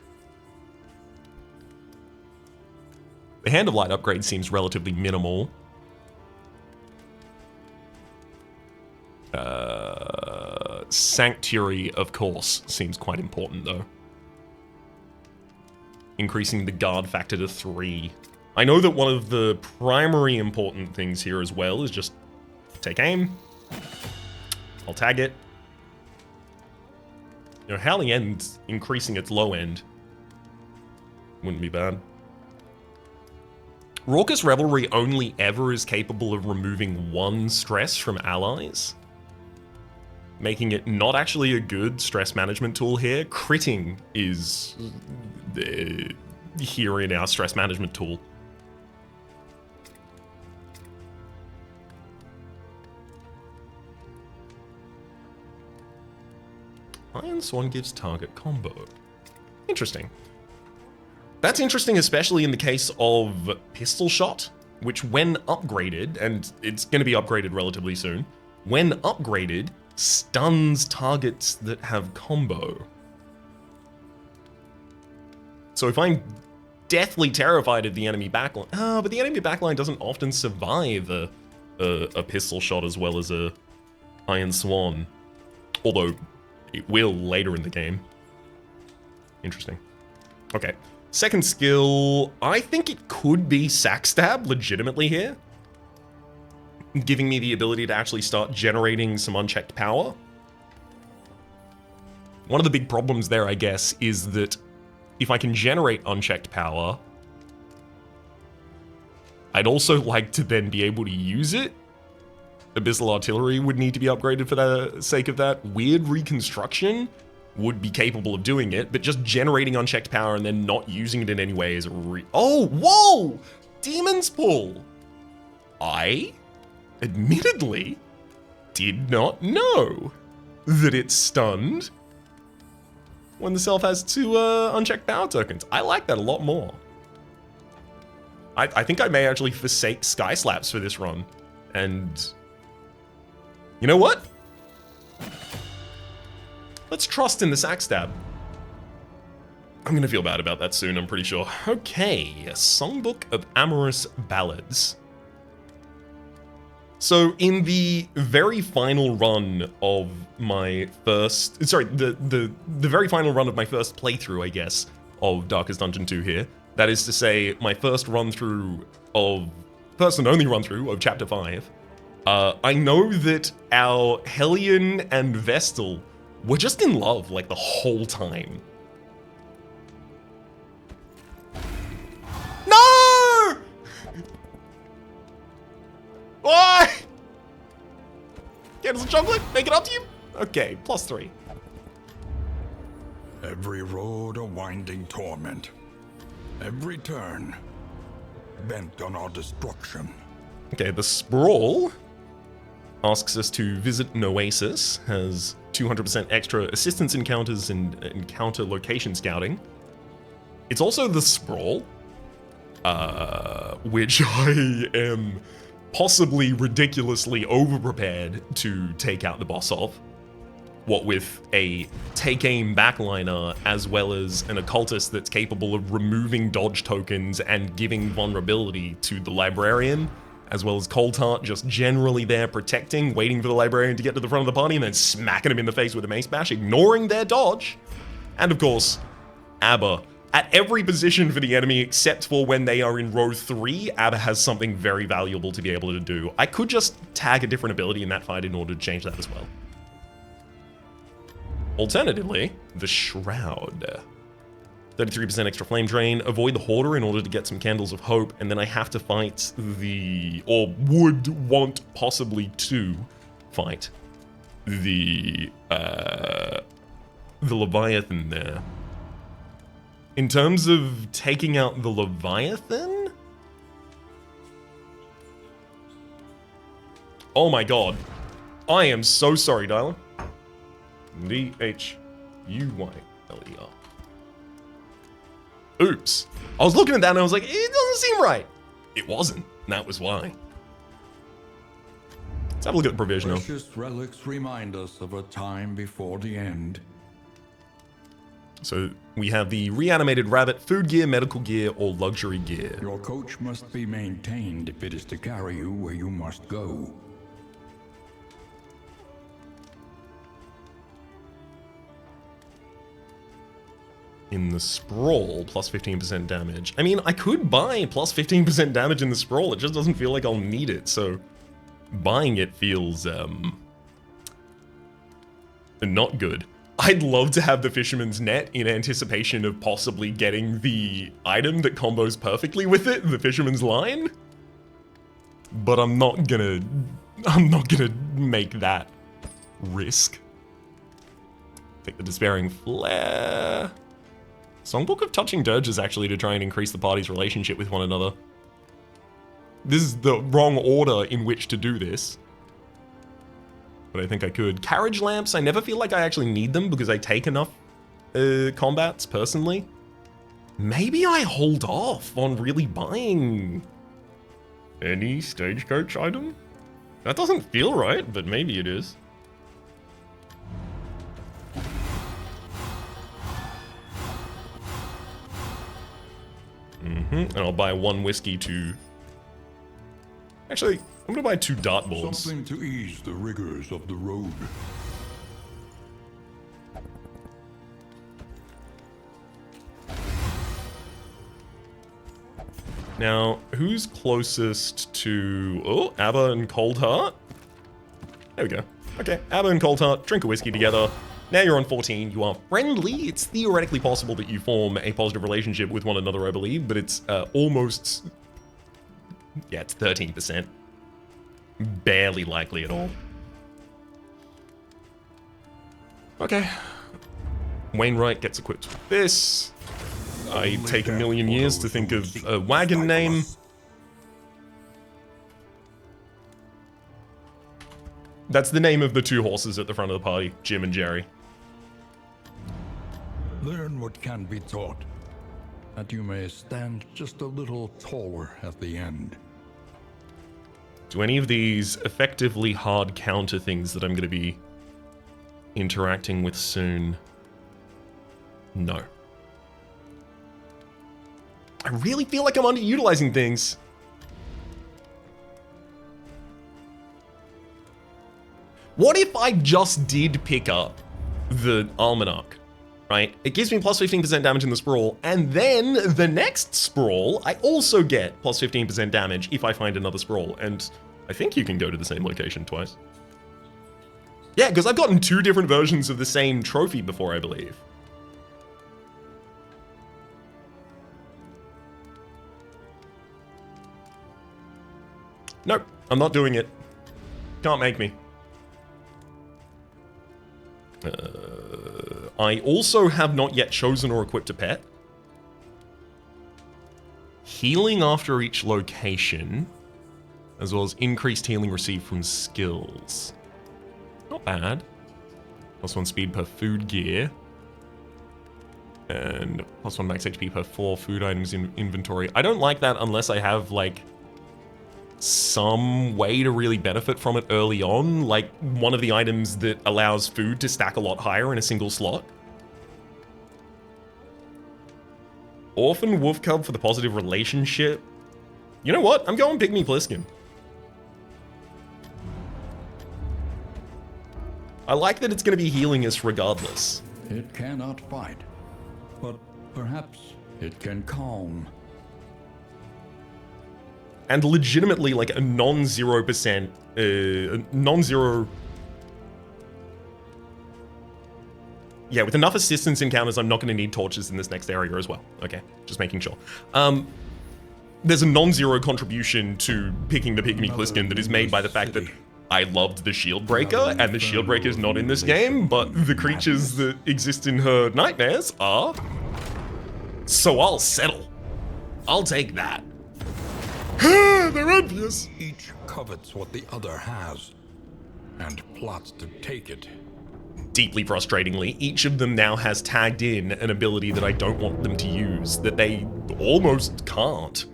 Speaker 1: The Hand of Light upgrade seems relatively minimal. Sanctuary, of course, seems quite important, though. Increasing the guard factor to 3. I know that one of the primary important things here as well is just take aim. I'll tag it. You know, Howling End increasing its low end wouldn't be bad. Raucous Revelry only ever is capable of removing 1 stress from allies, making it not actually a good stress management tool here. Critting is here in our stress management tool. Iron Swan gives target combo. Interesting. That's interesting, especially in the case of Pistol Shot, which when upgraded, and it's going to be upgraded relatively soon, when upgraded, stuns targets that have combo. So if I'm deathly terrified of the enemy backline, but the enemy backline doesn't often survive a Pistol Shot as well as a Iron Swan, although it will later in the game. Interesting. Okay, second skill, I think it could be Sack Stab legitimately here, giving me the ability to actually start generating some unchecked power. One of the big problems there, I guess, is that if I can generate unchecked power, I'd also like to then be able to use it. Abyssal Artillery would need to be upgraded for the sake of that. Weird Reconstruction would be capable of doing it, but just generating unchecked power and then not using it in any way is a oh, whoa! Demon's Pull! I, admittedly, did not know that it's stunned when the self has 2 unchecked power tokens. I like that a lot more. I think I may actually forsake Sky Slaps for this run, and you know what? Let's trust in the Sack Stab. I'm gonna feel bad about that soon, I'm pretty sure. Okay, Songbook of Amorous Ballads. So in the very final run of my first, the very final run of my first playthrough, I guess, of Darkest Dungeon 2 here. That is to say, my first and only run through of Chapter 5. I know that our Hellion and Vestal were just in love, like, the whole time. No! Why? Candles of chocolate, make it up to you? Okay, +3.
Speaker 2: Every road a winding torment. Every turn bent on our destruction.
Speaker 1: Okay, the Sprawl asks us to visit an oasis, has 200% extra assistance encounters and encounter location scouting. It's also the Sprawl, which I am possibly ridiculously overprepared to take out the boss of. What with a take-aim backliner, as well as an occultist that's capable of removing dodge tokens and giving vulnerability to the Librarian, as well as Cold Heart just generally there protecting, waiting for the Librarian to get to the front of the party and then smacking him in the face with a mace bash, ignoring their dodge. And of course, Abba. At every position for the enemy except for when they are in row 3, Abba has something very valuable to be able to do. I could just tag a different ability in that fight in order to change that as well. Alternatively, the Shroud. 33% extra flame drain, avoid the Hoarder in order to get some Candles of Hope, and then I have to fight or would want possibly to fight the Leviathan there. In terms of taking out the Leviathan? Oh my god. I am so sorry, darling. D-H-U-Y-L-E-R. Oops. I was looking at that and I was like, it doesn't seem right. It wasn't. That was why. Let's have a look at the provisional.
Speaker 2: Precious relics remind us of a time before the end.
Speaker 1: So we have the reanimated rabbit, food gear, medical gear, or luxury gear.
Speaker 2: Your coach must be maintained if it is to carry you where you must go.
Speaker 1: In the Sprawl, plus 15% damage. I mean, I could buy plus 15% damage in the Sprawl, it just doesn't feel like I'll need it, so buying it feels, not good. I'd love to have the Fisherman's Net in anticipation of possibly getting the item that combos perfectly with it, the Fisherman's Line. But I'm not gonna make that risk. Take the Despairing Flare. Songbook of Touching Dirges actually to try and increase the party's relationship with one another. This is the wrong order in which to do this. But I think I could. Carriage lamps, I never feel like I actually need them because I take enough combats personally. Maybe I hold off on really buying any stagecoach item? That doesn't feel right, but maybe it is. And I'll buy one whiskey to... Actually, I'm gonna buy 2 dartboards.
Speaker 2: Something to ease the rigors of the road.
Speaker 1: Now, who's closest to... Oh, Abba and Cold Heart? There we go. Okay, Abba and Cold Heart, drink a whiskey together. Now you're on 14, you are friendly. It's theoretically possible that you form a positive relationship with one another, I believe, but it's almost... Yeah, it's 13%. Barely likely at all. Okay. Wainwright gets equipped with this. I take a million years to think of a wagon name. That's the name of the 2 horses at the front of the party, Jim and Jerry.
Speaker 2: Learn what can be taught, that you may stand just a little taller at the end.
Speaker 1: Do any of these effectively hard counter things that I'm going to be interacting with soon? No. I really feel like I'm underutilizing things. What if I just did pick up the Almanac, right? It gives me plus 15% damage in the Sprawl, and then the next Sprawl, I also get plus 15% damage if I find another Sprawl, and I think you can go to the same location twice. Yeah, because I've gotten 2 different versions of the same trophy before, I believe. Nope, I'm not doing it. Can't make me. I also have not yet chosen or equipped a pet. healing after each location, as well as increased healing received from skills. Not bad. +1 speed per food gear. And +1 max HP per 4 food items in inventory. I don't like that unless I have, like, some way to really benefit from it early on. Like, one of the items that allows food to stack a lot higher in a single slot. Orphan Wolf Cub for the positive relationship. You know what? I'm going Pygmy Pliskin. I like that it's going to be healing us regardless.
Speaker 2: It cannot fight, but perhaps it can calm.
Speaker 1: And legitimately, like, a non-0%, non-zero... Yeah, with enough assistance encounters, I'm not going to need torches in this next area as well. Okay, just making sure. There's a non-zero contribution to picking the Pygmy Pliskin that is made by the fact that I loved the Shield Breaker, and the Shield Breaker is not in this game, but the creatures that exist in her nightmares are. So I'll settle. I'll take that. They're envious.
Speaker 2: Each covets what the other has, and plots to take it.
Speaker 1: Deeply frustratingly, each of them now has tagged in an ability that I don't want them to use, that they almost can't.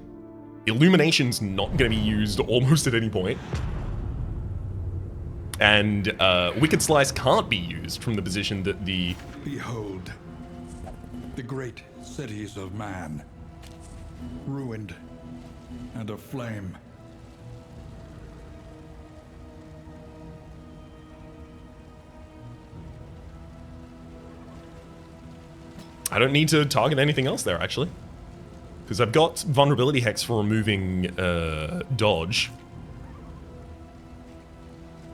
Speaker 1: Illumination's not going to be used almost at any point. And Wicked Slice can't be used from the position that the...
Speaker 2: Behold, the great cities of man, ruined and aflame.
Speaker 1: I don't need to target anything else there, actually. Because I've got Vulnerability Hex for removing dodge.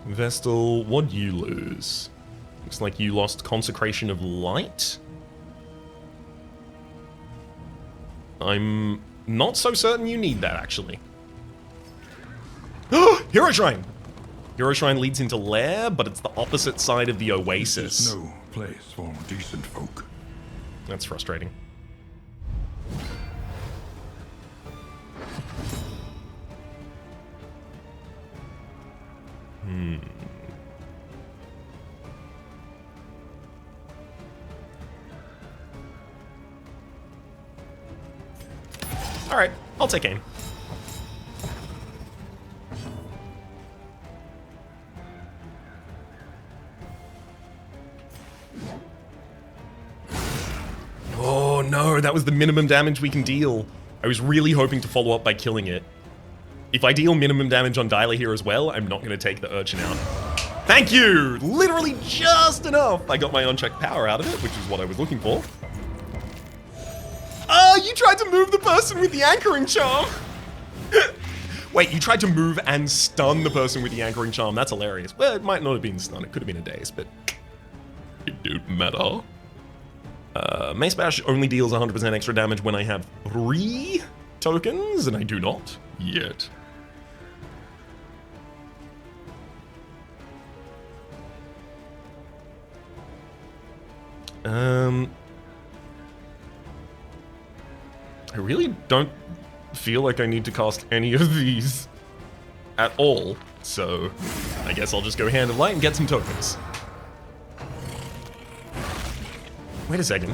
Speaker 1: Vestal, what'd you lose? Looks like you lost Consecration of Light. I'm not so certain you need that, actually. Hero Shrine! Hero Shrine leads into Lair, but it's the opposite side of the Oasis.
Speaker 2: There's no place for decent folk.
Speaker 1: That's frustrating. Alright, I'll take aim. Oh no, that was the minimum damage we can deal. I was really hoping to follow up by killing it. If I deal minimum damage on Dyla here as well, I'm not going to take the Urchin out. Thank you! Literally just enough! I got my unchecked power out of it, which is what I was looking for. You tried to move the person with the anchoring charm! Wait, you tried to move and stun the person with the anchoring charm. That's hilarious. Well, it might not have been stun. It could have been a daze, but it don't matter. Mace Bash only deals 100% extra damage when I have 3 tokens, and I do not yet. I really don't feel like I need to cast any of these at all, so I guess I'll just go Hand of Light and get some tokens. Wait a second.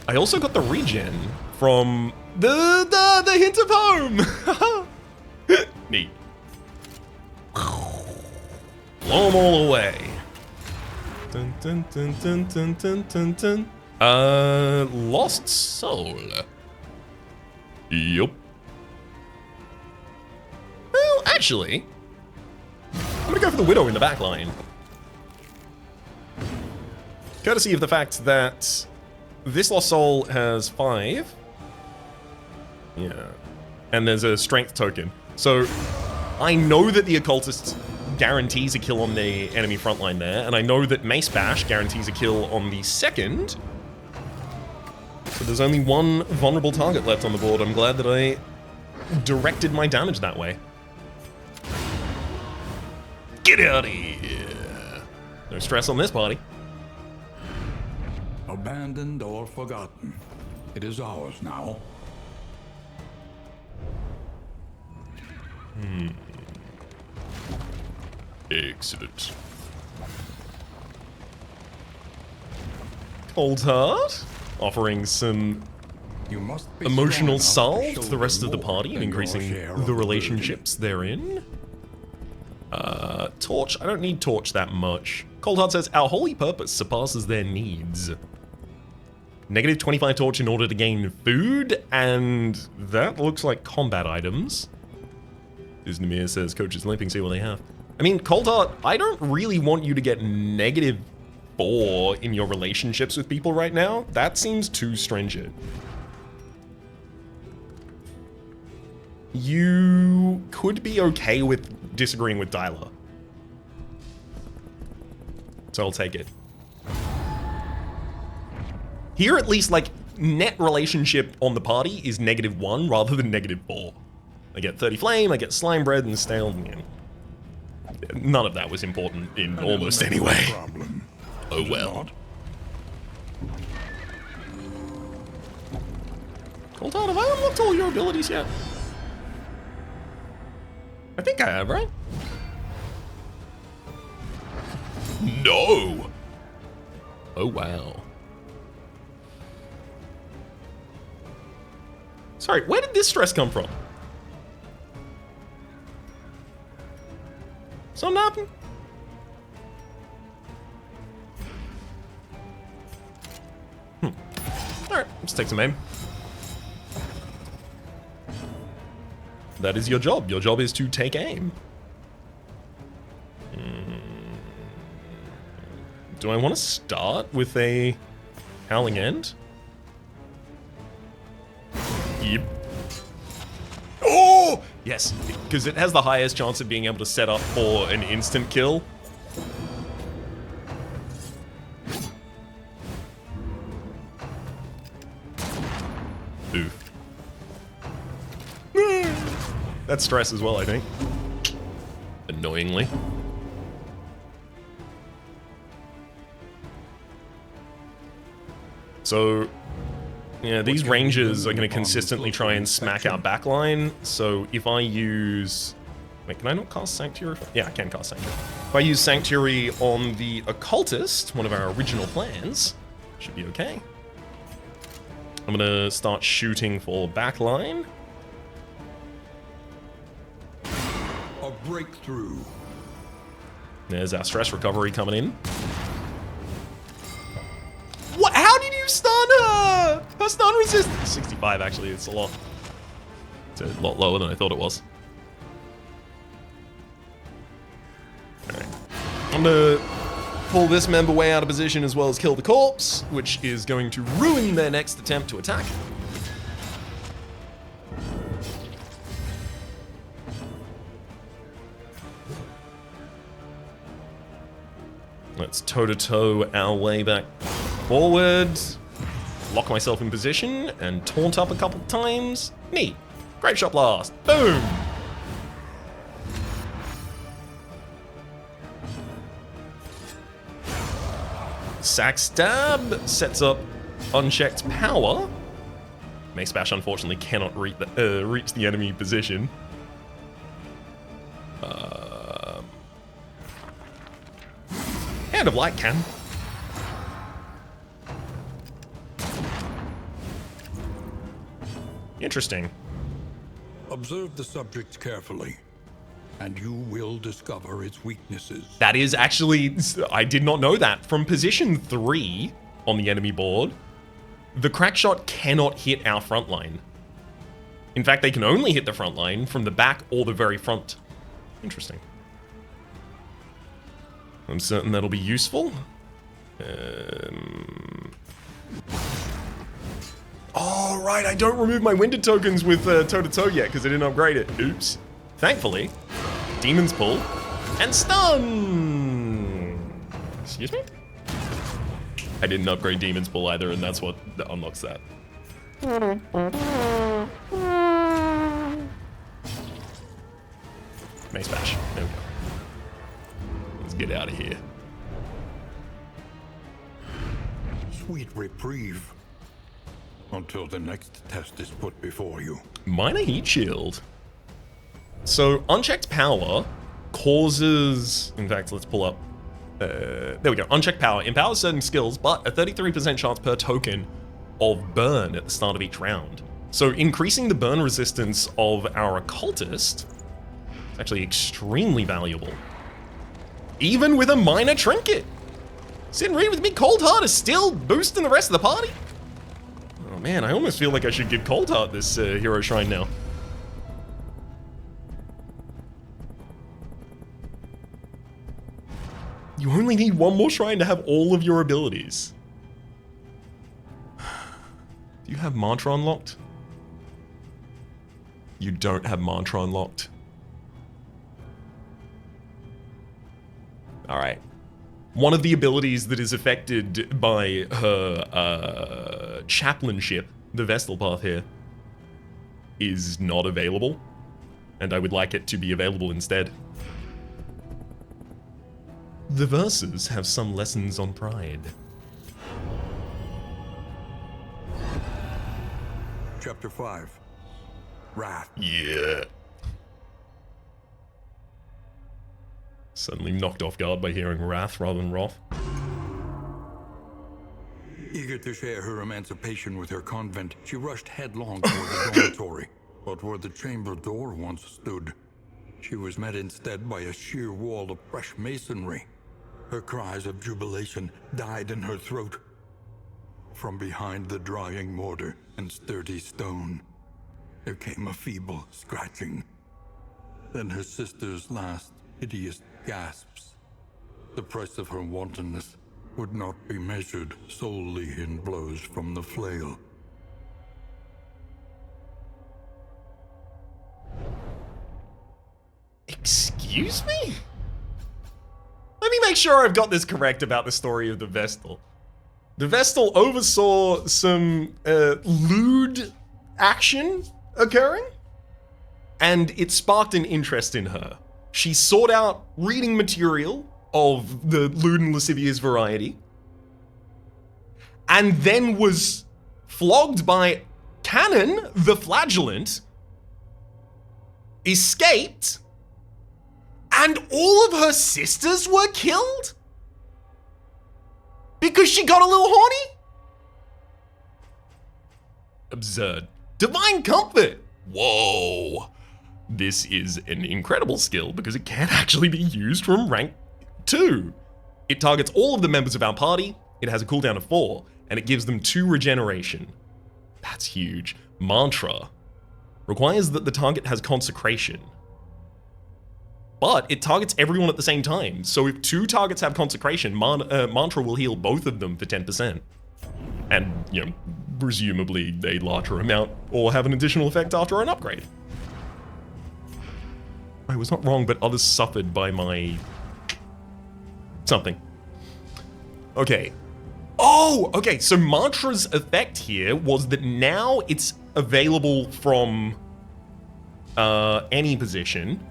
Speaker 1: I also got the regen from the Hint of Home! Neat. Blow them all away. Dun, dun, dun, dun, dun, dun, dun, dun. Lost Soul. Yup. Well, actually, I'm gonna go for the Widow in the back line. Courtesy of the fact that this Lost Soul has 5. Yeah. And there's a strength token. So I know that the Occultist guarantees a kill on the enemy frontline there, and I know that Mace Bash guarantees a kill on the second. So there's only one vulnerable target left on the board. I'm glad that I directed my damage that way. Get out of here! No stress on this party.
Speaker 2: Abandoned or forgotten, it is ours now.
Speaker 1: Excellent. Cold Heart, offering some
Speaker 2: You must be
Speaker 1: emotional
Speaker 2: strong enough
Speaker 1: salve to the
Speaker 2: shoulder
Speaker 1: rest of the
Speaker 2: more
Speaker 1: party and
Speaker 2: than your
Speaker 1: increasing
Speaker 2: share of
Speaker 1: the
Speaker 2: burden.
Speaker 1: relationships therein. Torch, I don't need Torch that much. Cold Heart says, our holy purpose surpasses their needs. Negative 25 Torch in order to gain food, and that looks like combat items. Disney says, Coach is limping, see what they have. I mean, Cold Heart, I don't really want you to get negative 4 in your relationships with people right now. That seems too stringent. You could be okay with disagreeing with Dyla. So I'll take it. Here, at least, like, net relationship on the party is -1 rather than -4. I get 30 flame, I get slime bread and stale. Yeah. None of that was important in almost any way.
Speaker 2: Problem.
Speaker 1: Oh well. Cold Heart, have I unlocked all your abilities yet? I think I have, right? No! Oh wow. Sorry, where did this stress come from? Something happened? Alright, let's take some aim. That is your job. Your job is to take aim. Do I want to start with a Howling End? Yep. Oh! Yes, because it has the highest chance of being able to set up for an instant kill. Oof. That's stress as well, I think. Annoyingly. So, yeah, these rangers are going to consistently try and smack our backline. So if I use... Wait, can I not cast Sanctuary? Yeah, I can cast Sanctuary. If I use Sanctuary on the Occultist, one of our original plans, should be okay. I'm going to start shooting for backline.
Speaker 2: A breakthrough.
Speaker 1: There's our stress recovery coming in. What? How did you stun her? Her stun resistance. 65, actually. It's a lot lower than I thought it was. Alright. I'm gonna pull this member way out of position as well as kill the corpse, which is going to ruin their next attempt to attack. Let's toe-to-toe our way back forward. Lock myself in position and taunt up a couple times. Neat. Great shot blast. Boom. Sack stab sets up unchecked power. Mace bash unfortunately cannot reach the enemy position. Hand of Light can. Interesting.
Speaker 2: Observe the subject carefully, and you will discover its weaknesses.
Speaker 1: That is actually, I did not know that. From position 3 on the enemy board, the crack shot cannot hit our front line. In fact, they can only hit the front line from the back or the very front. Interesting. I'm certain that'll be useful. Oh, right, I don't remove my winded tokens with toe-to-toe yet because I didn't upgrade it. Oops. Thankfully, Demon's Pull and Stun! Excuse me? I didn't upgrade Demon's Pull either, and that's what unlocks that. Mace bash. There we go. Let's get out of here.
Speaker 2: Sweet reprieve. Until the next test is put before you.
Speaker 1: Minor heat shield. So unchecked power causes, in fact, let's pull up, there we go. Unchecked power empowers certain skills, but a 33% chance per token of burn at the start of each round. So increasing the burn resistance of our occultist is actually extremely valuable. Even with a minor trinket. Sitting read with me, Cold Heart is still boosting the rest of the party. Oh man, I almost feel like I should give Cold Heart this hero shrine now. You only need one more shrine to have all of your abilities. Do you have Mantra unlocked? You don't have Mantra unlocked. Alright. One of the abilities that is affected by her chaplainship, the Vestal path here, is not available. And I would like it to be available instead. The verses have some lessons on pride.
Speaker 2: Chapter 5. Wrath.
Speaker 1: Yeah. Suddenly knocked off guard by hearing wrath rather than wrath.
Speaker 2: Eager to share her emancipation with her convent, she rushed headlong toward the dormitory. But where the chamber door once stood, she was met instead by a sheer wall of fresh masonry. Her cries of jubilation died in her throat. From behind the drying mortar and sturdy stone, there came a feeble scratching. Then her sister's last hideous gasps. The price of her wantonness would not be measured solely in blows from the flail.
Speaker 1: Excuse me? Let me make sure I've got this correct about the story of the Vestal. The Vestal oversaw some lewd action occurring, and it sparked an interest in her. She sought out reading material of the lewd and lascivious variety, and then was flogged by Canon the Flagellant, escaped, and all of her sisters were killed? Because she got a little horny? Absurd. Divine Comfort. Whoa. This is an incredible skill because it can actually be used from rank 2. It targets all of the members of our party, it has a cooldown of 4, and it gives them 2 regeneration. That's huge. Mantra requires that the target has consecration, but it targets everyone at the same time. So if 2 targets have consecration, Mantra will heal both of them for 10%. And, you know, presumably a larger amount or have an additional effect after an upgrade. I was not wrong, but others suffered by my something. Okay. Oh, okay, so Mantra's effect here was that now it's available from any position.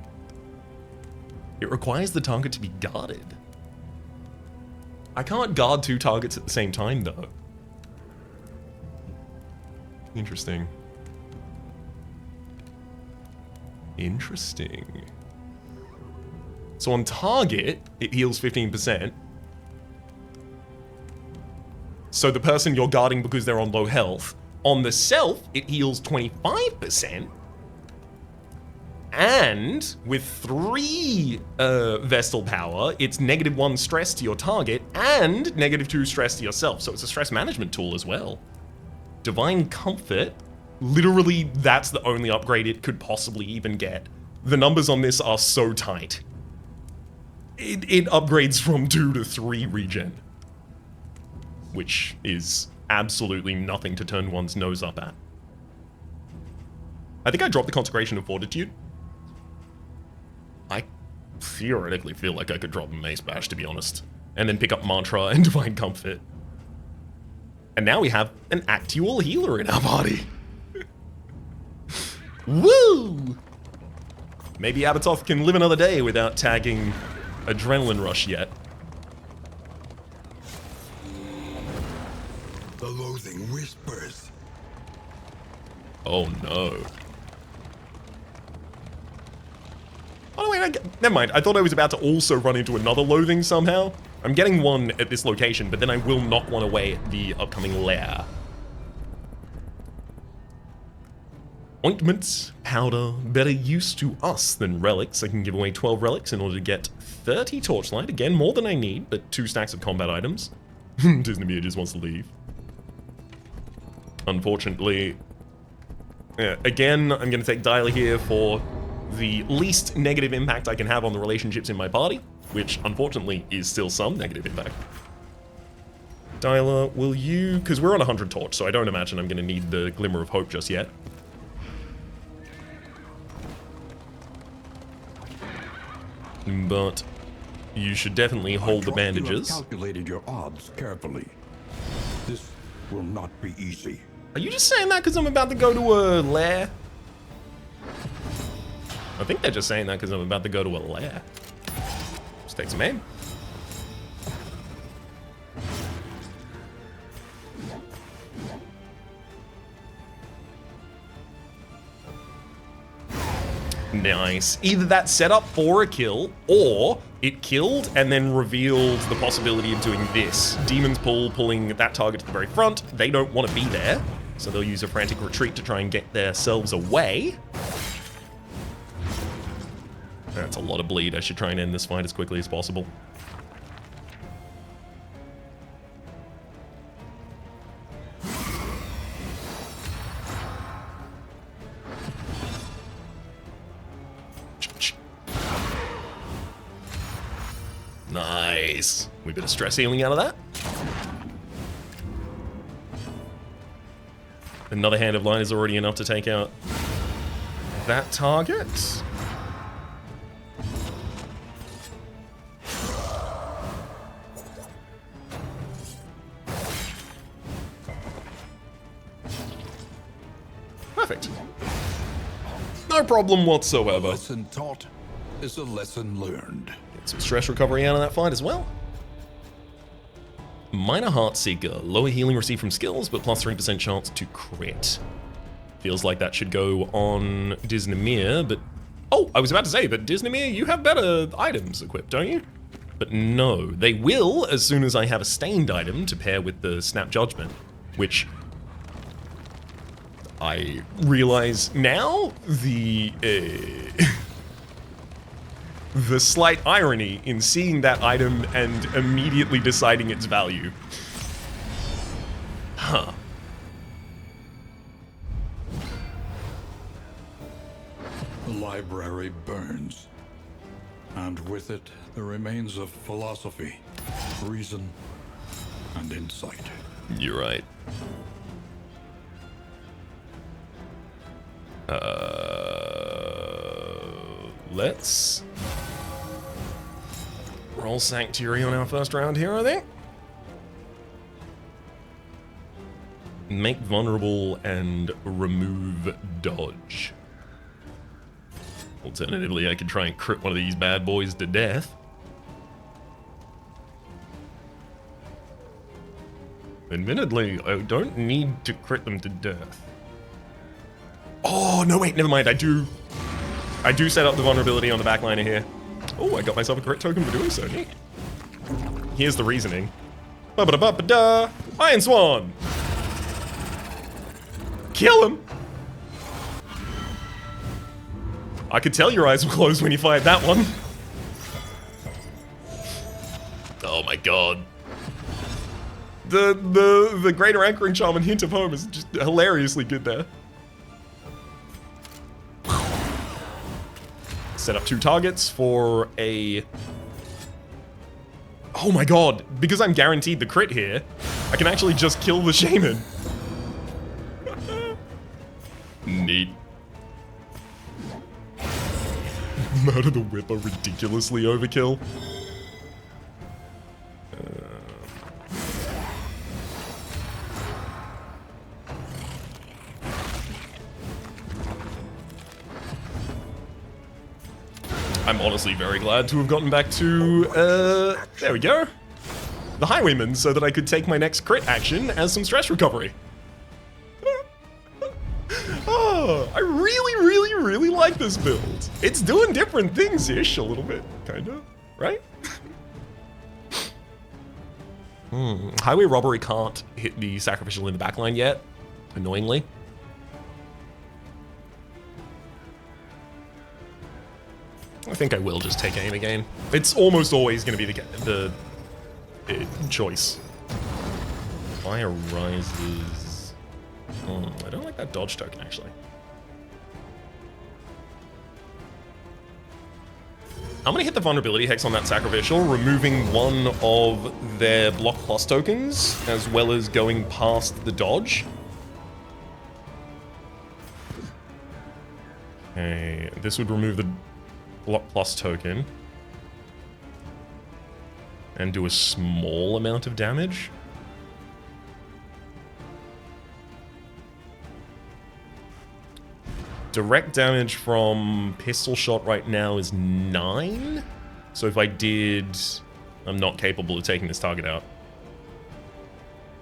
Speaker 1: It requires the target to be guarded. I can't guard 2 targets at the same time, though. Interesting. Interesting. So on target, it heals 15%. So the person you're guarding because they're on low health. On the self, it heals 25%. And with 3 Vestal power, it's -1 stress to your target and -2 stress to yourself. So it's a stress management tool as well. Divine Comfort, literally that's the only upgrade it could possibly even get. The numbers on this are so tight. It upgrades from 2 to 3 regen, which is absolutely nothing to turn one's nose up at. I think I dropped the Consecration of Fortitude. I theoretically feel like I could drop Mace Bash, to be honest, and then pick up Mantra and Divine Comfort. And now we have an actual healer in our party. Woo! Maybe Abatoth can live another day without tagging Adrenaline Rush yet.
Speaker 2: The loathing whispers.
Speaker 1: Oh no. Oh, wait, never mind. I thought I was about to also run into another loathing somehow. I'm getting one at this location, but then I will knock one away at the upcoming lair. Ointments, powder, better use to us than relics. I can give away 12 relics in order to get 30 torchlight. Again, more than I need, but 2 stacks of combat items. Disney just wants to leave. Unfortunately, again, I'm going to take Dialer here for the least negative impact I can have on the relationships in my party, which unfortunately is still some negative impact. Dialer, will you... Because we're on 100 torch, so I don't imagine I'm going to need the Glimmer of Hope just yet. But you should definitely hold the bandages.
Speaker 2: You have calculated your odds carefully. This will not be easy.
Speaker 1: Are you just saying that because I'm about to go to a lair? I think they're just saying that because I'm about to go to a lair. Let's take some aim. Nice. Either that set up for a kill, or it killed and then revealed the possibility of doing this. Demon's Pull, pulling that target to the very front. They don't want to be there, so they'll use a frantic retreat to try and get themselves away. That's a lot of bleed. I should try and end this fight as quickly as possible. Nice. We bit of stress healing out of that. Another Hand of Light is already enough to take out that target. Perfect. No problem whatsoever.
Speaker 2: A lesson taught is a lesson learned.
Speaker 1: Get some stress recovery out of that fight as well. Minor Heartseeker. Lower healing received from skills, but plus 3% chance to crit. Feels like that should go on Disneymer, but... Oh, I was about to say, but Disneymer, you have better items equipped, don't you? But no, they will as soon as I have a stained item to pair with the Snap Judgment, which... I realize now the slight irony in seeing that item and immediately deciding its value. Huh.
Speaker 2: The library burns, and with it the remains of philosophy, reason, and insight.
Speaker 1: You're right. Let's roll Sanctuary on our first round here, I think. Make vulnerable and remove dodge. Alternatively, I could try and crit one of these bad boys to death. Admittedly, I don't need to crit them to death. Oh, no, wait, never mind. I do set up the vulnerability on the backliner here. Oh, I got myself a crit token for doing so. Neat. Here's the reasoning. Ba-ba-da-ba-ba-da! Iron Swan! Kill him! I could tell your eyes were closed when you fired that one. Oh my god. The Greater Anchoring Charm and Hint of Home is just hilariously good there. Set up 2 targets for a... Oh my god, because I'm guaranteed the crit here, I can actually just kill the Shaman. Neat. Murder the Whipper, ridiculously overkill. I'm honestly very glad to have gotten back to, there we go. The Highwayman, so that I could take my next crit action as some stress recovery. Oh, I really really like this build. It's doing different things-ish a little bit, kinda, right? Highway Robbery can't hit the Sacrificial in the backline yet, annoyingly. I think I will just take aim again. It's almost always going to be the choice. Fire rises. I don't like that dodge token, actually. I'm going to hit the vulnerability hex on that Sacrificial, removing one of their block plus tokens, as well as going past the dodge. Okay, this would remove the block plus token and do a small amount of damage. Direct damage from pistol shot right now is 9. So if I did, I'm not capable of taking this target out.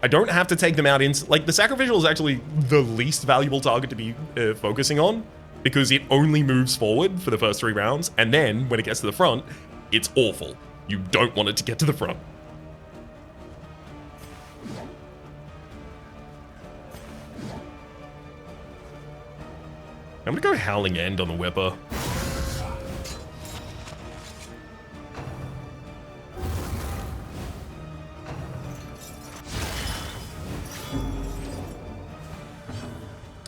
Speaker 1: I don't have to take them out like the Sacrificial is actually the least valuable target to be focusing on, because it only moves forward for the first 3 rounds, and then when it gets to the front, it's awful. You don't want it to get to the front. I'm gonna go Howling End on the Whipper.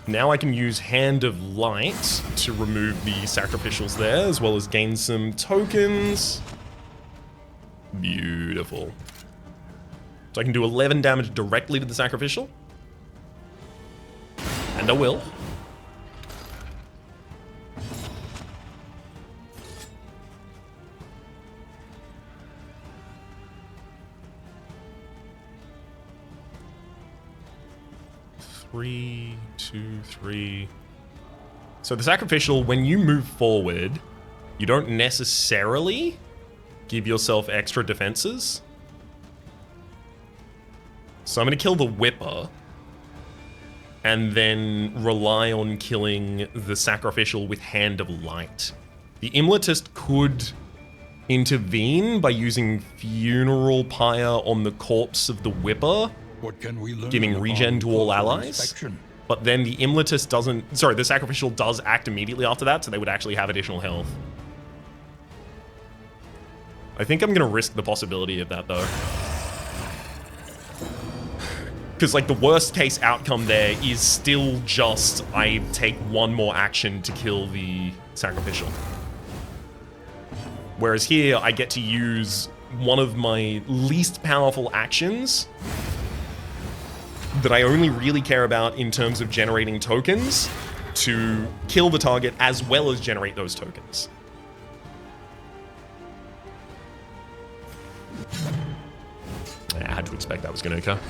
Speaker 1: Now I can use Hand of Light to remove the Sacrificials there, as well as gain some tokens. Beautiful. So I can do 11 damage directly to the Sacrificial. And I will. Three, 2, 3. So the Sacrificial, when you move forward, you don't necessarily give yourself extra defenses. So I'm going to kill the Whipper and then rely on killing the Sacrificial with Hand of Light. The Imletist could intervene by using Funeral Pyre on the corpse of the Whipper,
Speaker 2: What can we learn
Speaker 1: giving regen to all allies.
Speaker 2: inspection?
Speaker 1: But then the Imletist doesn't... Sorry, the Sacrificial does act immediately after that, so they would actually have additional health. I think I'm going to risk the possibility of that, though. Because, like, the worst case outcome there is still just I take one more action to kill the Sacrificial. Whereas here, I get to use one of my least powerful actions that I only really care about in terms of generating tokens to kill the target as well as generate those tokens. I had to expect that was going to occur.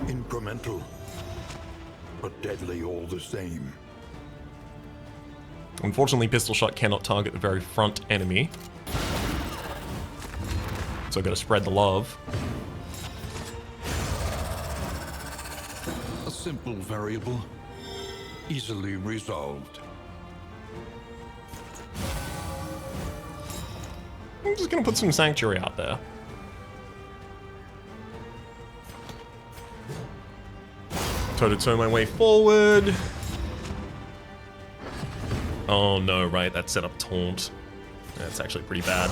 Speaker 2: Incremental, but deadly all the same.
Speaker 1: Unfortunately, pistol shot cannot target the very front enemy. So I've got to spread the love.
Speaker 2: A simple variable, easily resolved.
Speaker 1: I'm just going to put some Sanctuary out there. Toe-to-toe my way forward. Oh no, right, that set up Taunt. That's actually pretty bad.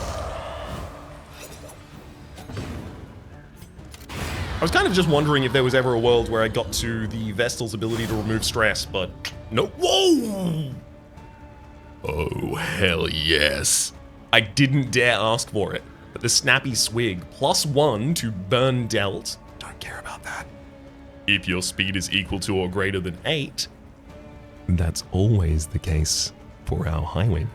Speaker 1: I was kind of just wondering if there was ever a world where I got to the Vestal's ability to remove stress, but nope. Whoa! Oh, hell yes. I didn't dare ask for it, but the Snappy Swig, +1 to burn dealt. Don't care about that. If your speed is equal to or greater than 8, that's always the case for our Highwayman.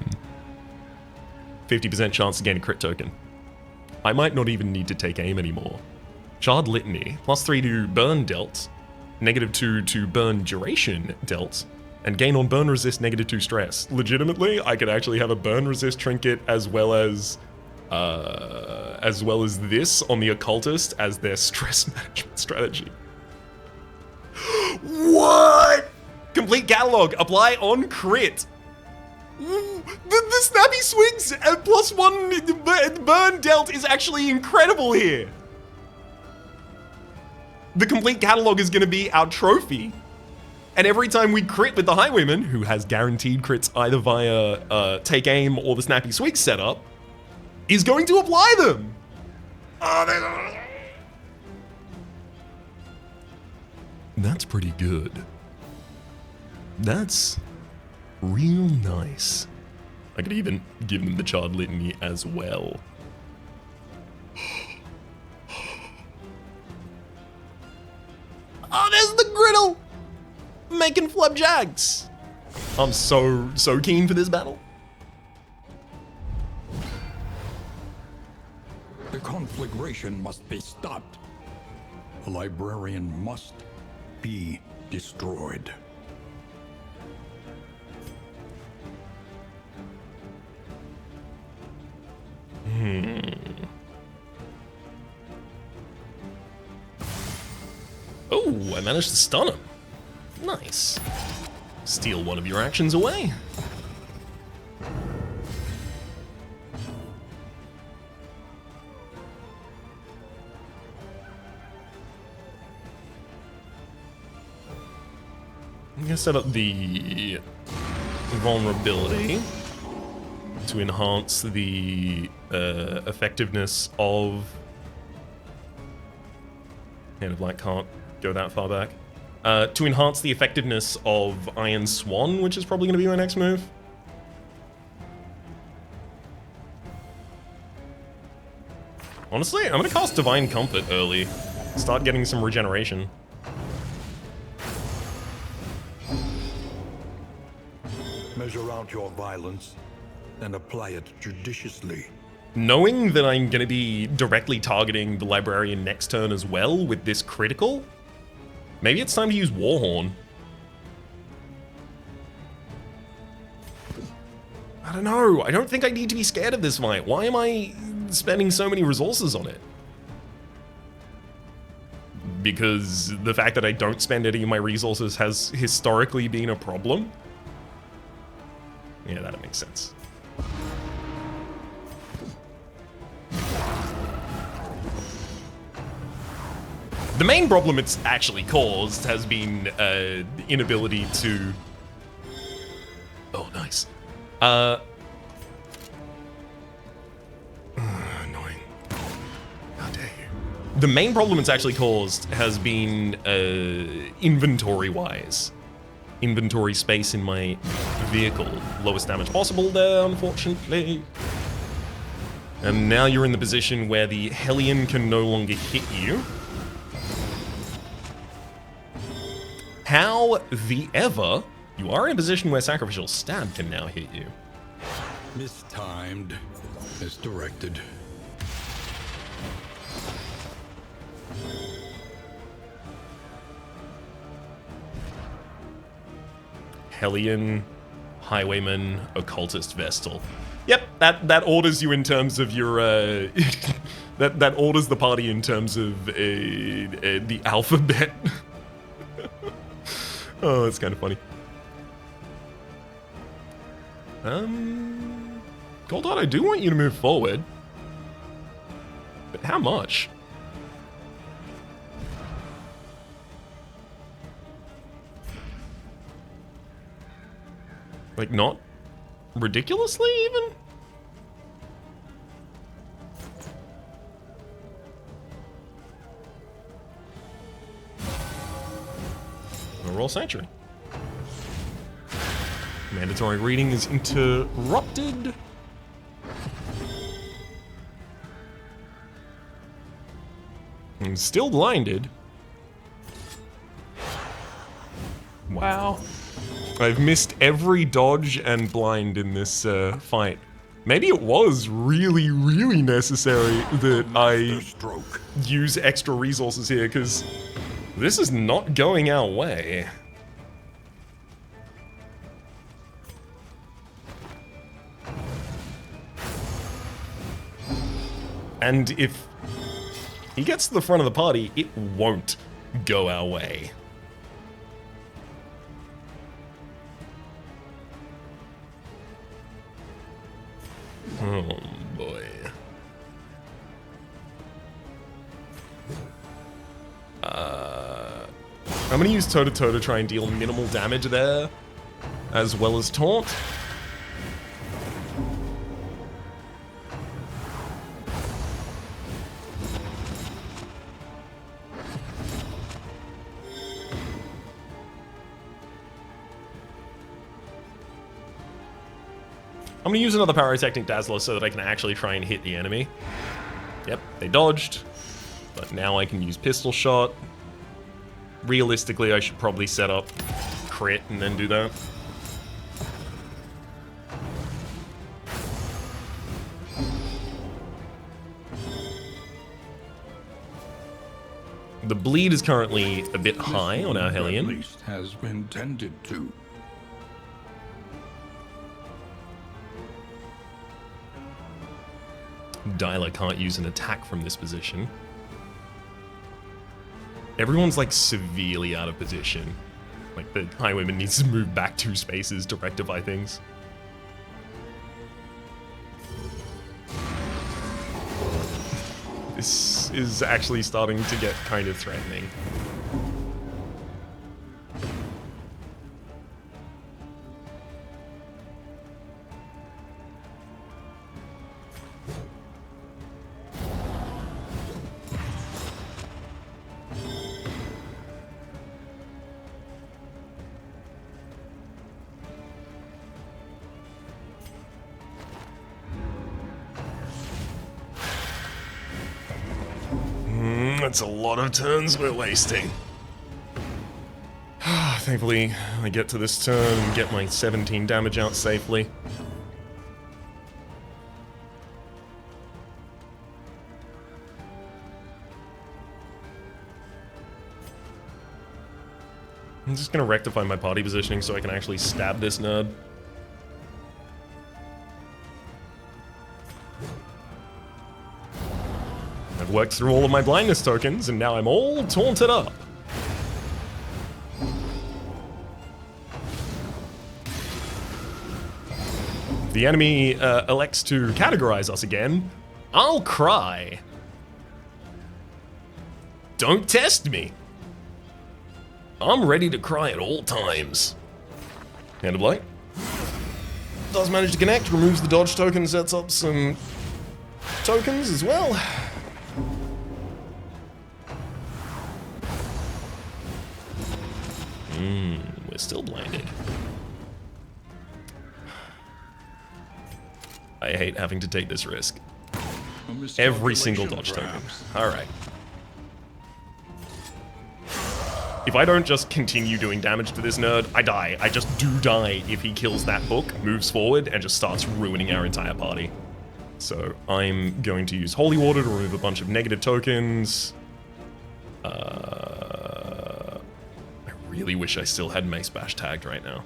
Speaker 1: 50% chance to gain a crit token. I might not even need to take aim anymore. Shard Litany, +3 to burn dealt, -2 to burn duration dealt, and gain on burn resist -2 stress. Legitimately, I could actually have a burn resist trinket as well as this on the Occultist as their stress management strategy. What? Complete catalog. Apply on crit. The snappy swings and +1 burn dealt is actually incredible here. The complete catalog is going to be our trophy. And every time we crit with the Highwayman, who has guaranteed crits either via take aim or the snappy swing setup, is going to apply them. That's pretty good. That's real nice. I could even give them the Charred Litany as well. Oh, there's the griddle! Making flapjacks! I'm so keen for this battle.
Speaker 2: The conflagration must be stopped. The Librarian must be destroyed.
Speaker 1: Oh, I managed to stun him. Nice. Steal one of your actions away. I'm gonna set up the vulnerability to enhance the effectiveness of... Hand of Light can't go that far back. To enhance the effectiveness of Iron Swan, which is probably going to be my next move. Honestly, I'm going to cast Divine Comfort early. Start getting some regeneration.
Speaker 2: Measure out your violence and apply it judiciously.
Speaker 1: Knowing that I'm going to be directly targeting the Librarian next turn as well with this critical, maybe it's time to use Warhorn. I don't know. I don't think I need to be scared of this fight. Why am I spending so many resources on it? Because the fact that I don't spend any of my resources has historically been a problem? Yeah, that makes sense. The main problem it's actually caused has been the inability to... Oh, nice. Annoying. How dare you. The main problem it's actually caused has been inventory-wise. Inventory space in my vehicle. Lowest damage possible there, unfortunately. And now you're in the position where the Hellion can no longer hit you. However, you are in a position where Sacrificial Stab can now hit you.
Speaker 2: Mistimed. Misdirected.
Speaker 1: Hellion, Highwayman, Occultist, Vestal. Yep, that orders you in terms of your that orders the party in terms of the alphabet. Oh, that's kind of funny. Goldheart, I do want you to move forward. But how much? Like, not ridiculously, even? Royal Sanctuary. Mandatory reading is interrupted. I'm still blinded. Wow. I've missed every dodge and blind in this fight. Maybe it was really, really necessary that I use extra resources here, because this is not going our way. And if he gets to the front of the party, it won't go our way. Oh boy. I'm gonna use toe-to-toe to try and deal minimal damage there, as well as taunt. I'm gonna use another Pyrotechnic Dazzler so that I can actually try and hit the enemy. Yep, they dodged, but now I can use Pistol Shot. Realistically, I should probably set up crit and then do that. The bleed is currently a bit high on our Hellion.
Speaker 2: At least has been tended to.
Speaker 1: Dyla can't use an attack from this position. Everyone's like severely out of position. Like the Highwayman needs to move back 2 spaces to rectify things. This is actually starting to get kind of threatening. That's a lot of turns we're wasting. Thankfully, I get to this turn and get my 17 damage out safely. I'm just gonna rectify my party positioning so I can actually stab this nerd. I've worked through all of my blindness tokens, and now I'm all taunted up. If the enemy elects to categorize us again, I'll cry. Don't test me. I'm ready to cry at all times. Hand of Light. Does manage to connect, removes the dodge token, sets up some tokens as well. We're still blinded. I hate having to take this risk. Every single dodge token. Alright. If I don't just continue doing damage to this nerd, I die. I just do die if he kills that book, moves forward, and just starts ruining our entire party. So I'm going to use Holy Water to remove a bunch of negative tokens. I really wish I still had Mace Bash tagged right now.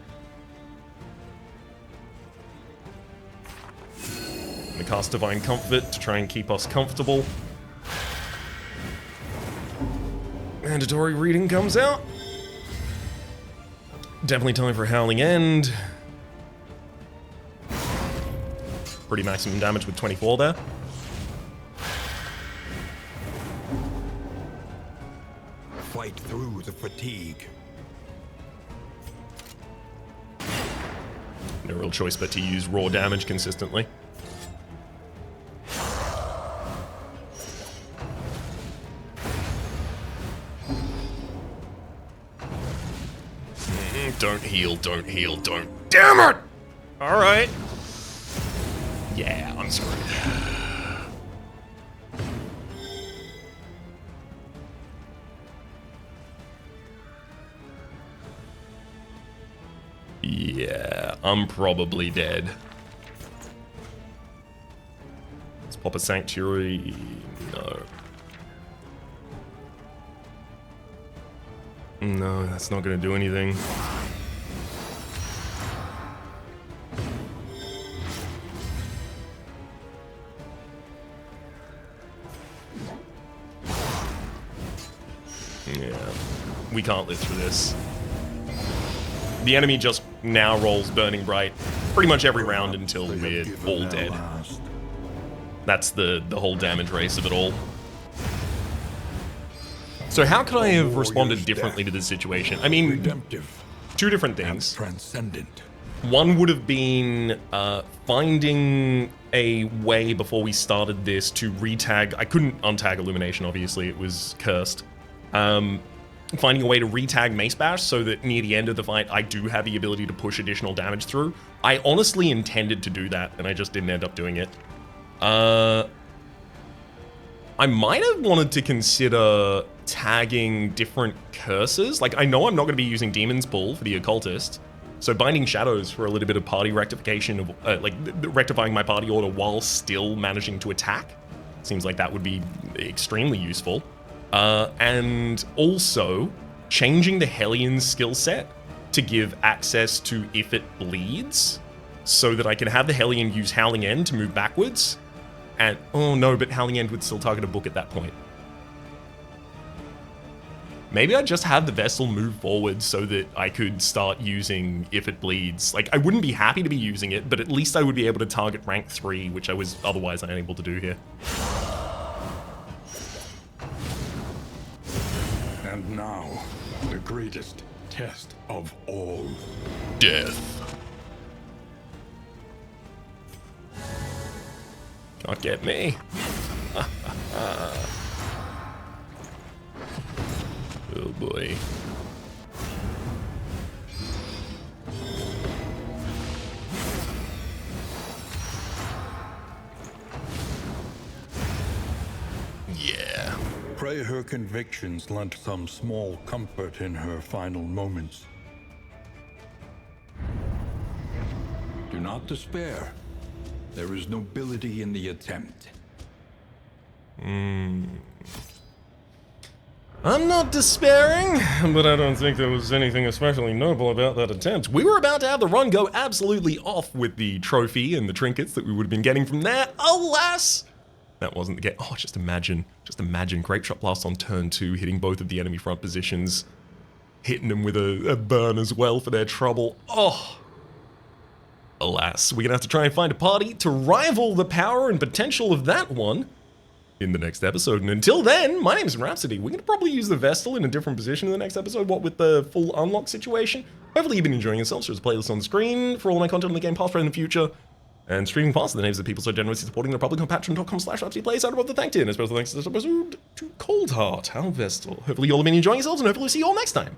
Speaker 1: I'm gonna cast Divine Comfort to try and keep us comfortable. Mandatory reading comes out. Definitely time for Howling End. Pretty maximum damage with 24 there.
Speaker 2: Fight through the fatigue.
Speaker 1: No real choice but to use raw damage consistently. Don't heal, don't heal, don't. Damn it! Alright. Yeah, I'm screwed. Yeah, I'm probably dead. Let's pop a Sanctuary. No. No, that's not gonna do anything. Yeah, we can't live through this. The enemy just now rolls Burning Bright pretty much every round until
Speaker 2: They
Speaker 1: we're
Speaker 2: have given
Speaker 1: all
Speaker 2: their
Speaker 1: dead.
Speaker 2: last.
Speaker 1: That's the whole damage race of it all. So how could I have responded differently to this situation? I mean,
Speaker 2: Redemptive
Speaker 1: two different
Speaker 2: and
Speaker 1: things.
Speaker 2: transcendent.
Speaker 1: One would have been finding a way before we started this to retag. I couldn't untag Illumination, obviously, it was cursed. Finding a way to retag Mace Bash so that near the end of the fight, I do have the ability to push additional damage through. I honestly intended to do that, and I just didn't end up doing it. I might have wanted to consider tagging different curses. Like, I know I'm not going to be using Demon's Pull for the Occultist, so Binding Shadows for a little bit of party rectification of, rectifying my party order while still managing to attack. Seems like that would be extremely useful. And also, changing the Hellion skill set to give access to If It Bleeds, so that I can have the Hellion use Howling End to move backwards. And, oh no, but Howling End would still target a book at that point. Maybe I just have the Vessel move forward so that I could start using If It Bleeds. Like, I wouldn't be happy to be using it, but at least I would be able to target rank 3, which I was otherwise unable to do here.
Speaker 2: And now, the greatest test of all.
Speaker 1: Death. Can't get me. Oh boy. Yeah.
Speaker 2: Pray her convictions lent some small comfort in her final moments. Do not despair. There is nobility in the attempt.
Speaker 1: I'm not despairing, but I don't think there was anything especially noble about that attempt. We were about to have the run go absolutely off with the trophy and the trinkets that we would have been getting from there. Alas! That wasn't the case. Oh, just imagine Great Shot Blast on turn 2, hitting both of the enemy front positions, hitting them with a burn as well for their trouble. Oh! Alas, we're gonna have to try and find a party to rival the power and potential of that one in the next episode. And until then, my name is Rhapsody. We're gonna probably use the Vestal in a different position in the next episode, what with the full unlock situation. Hopefully you've been enjoying yourselves. There's a playlist on the screen for all my content in the game, past, present, and future. And streaming past the names of the people so generously supporting the Republic on patreon.com/RhapsodyPlays out above the thank you. And a special thanks to this episode to Coldheart, our Vestal. Hopefully you all have been enjoying yourselves, and hopefully we'll see you all next time.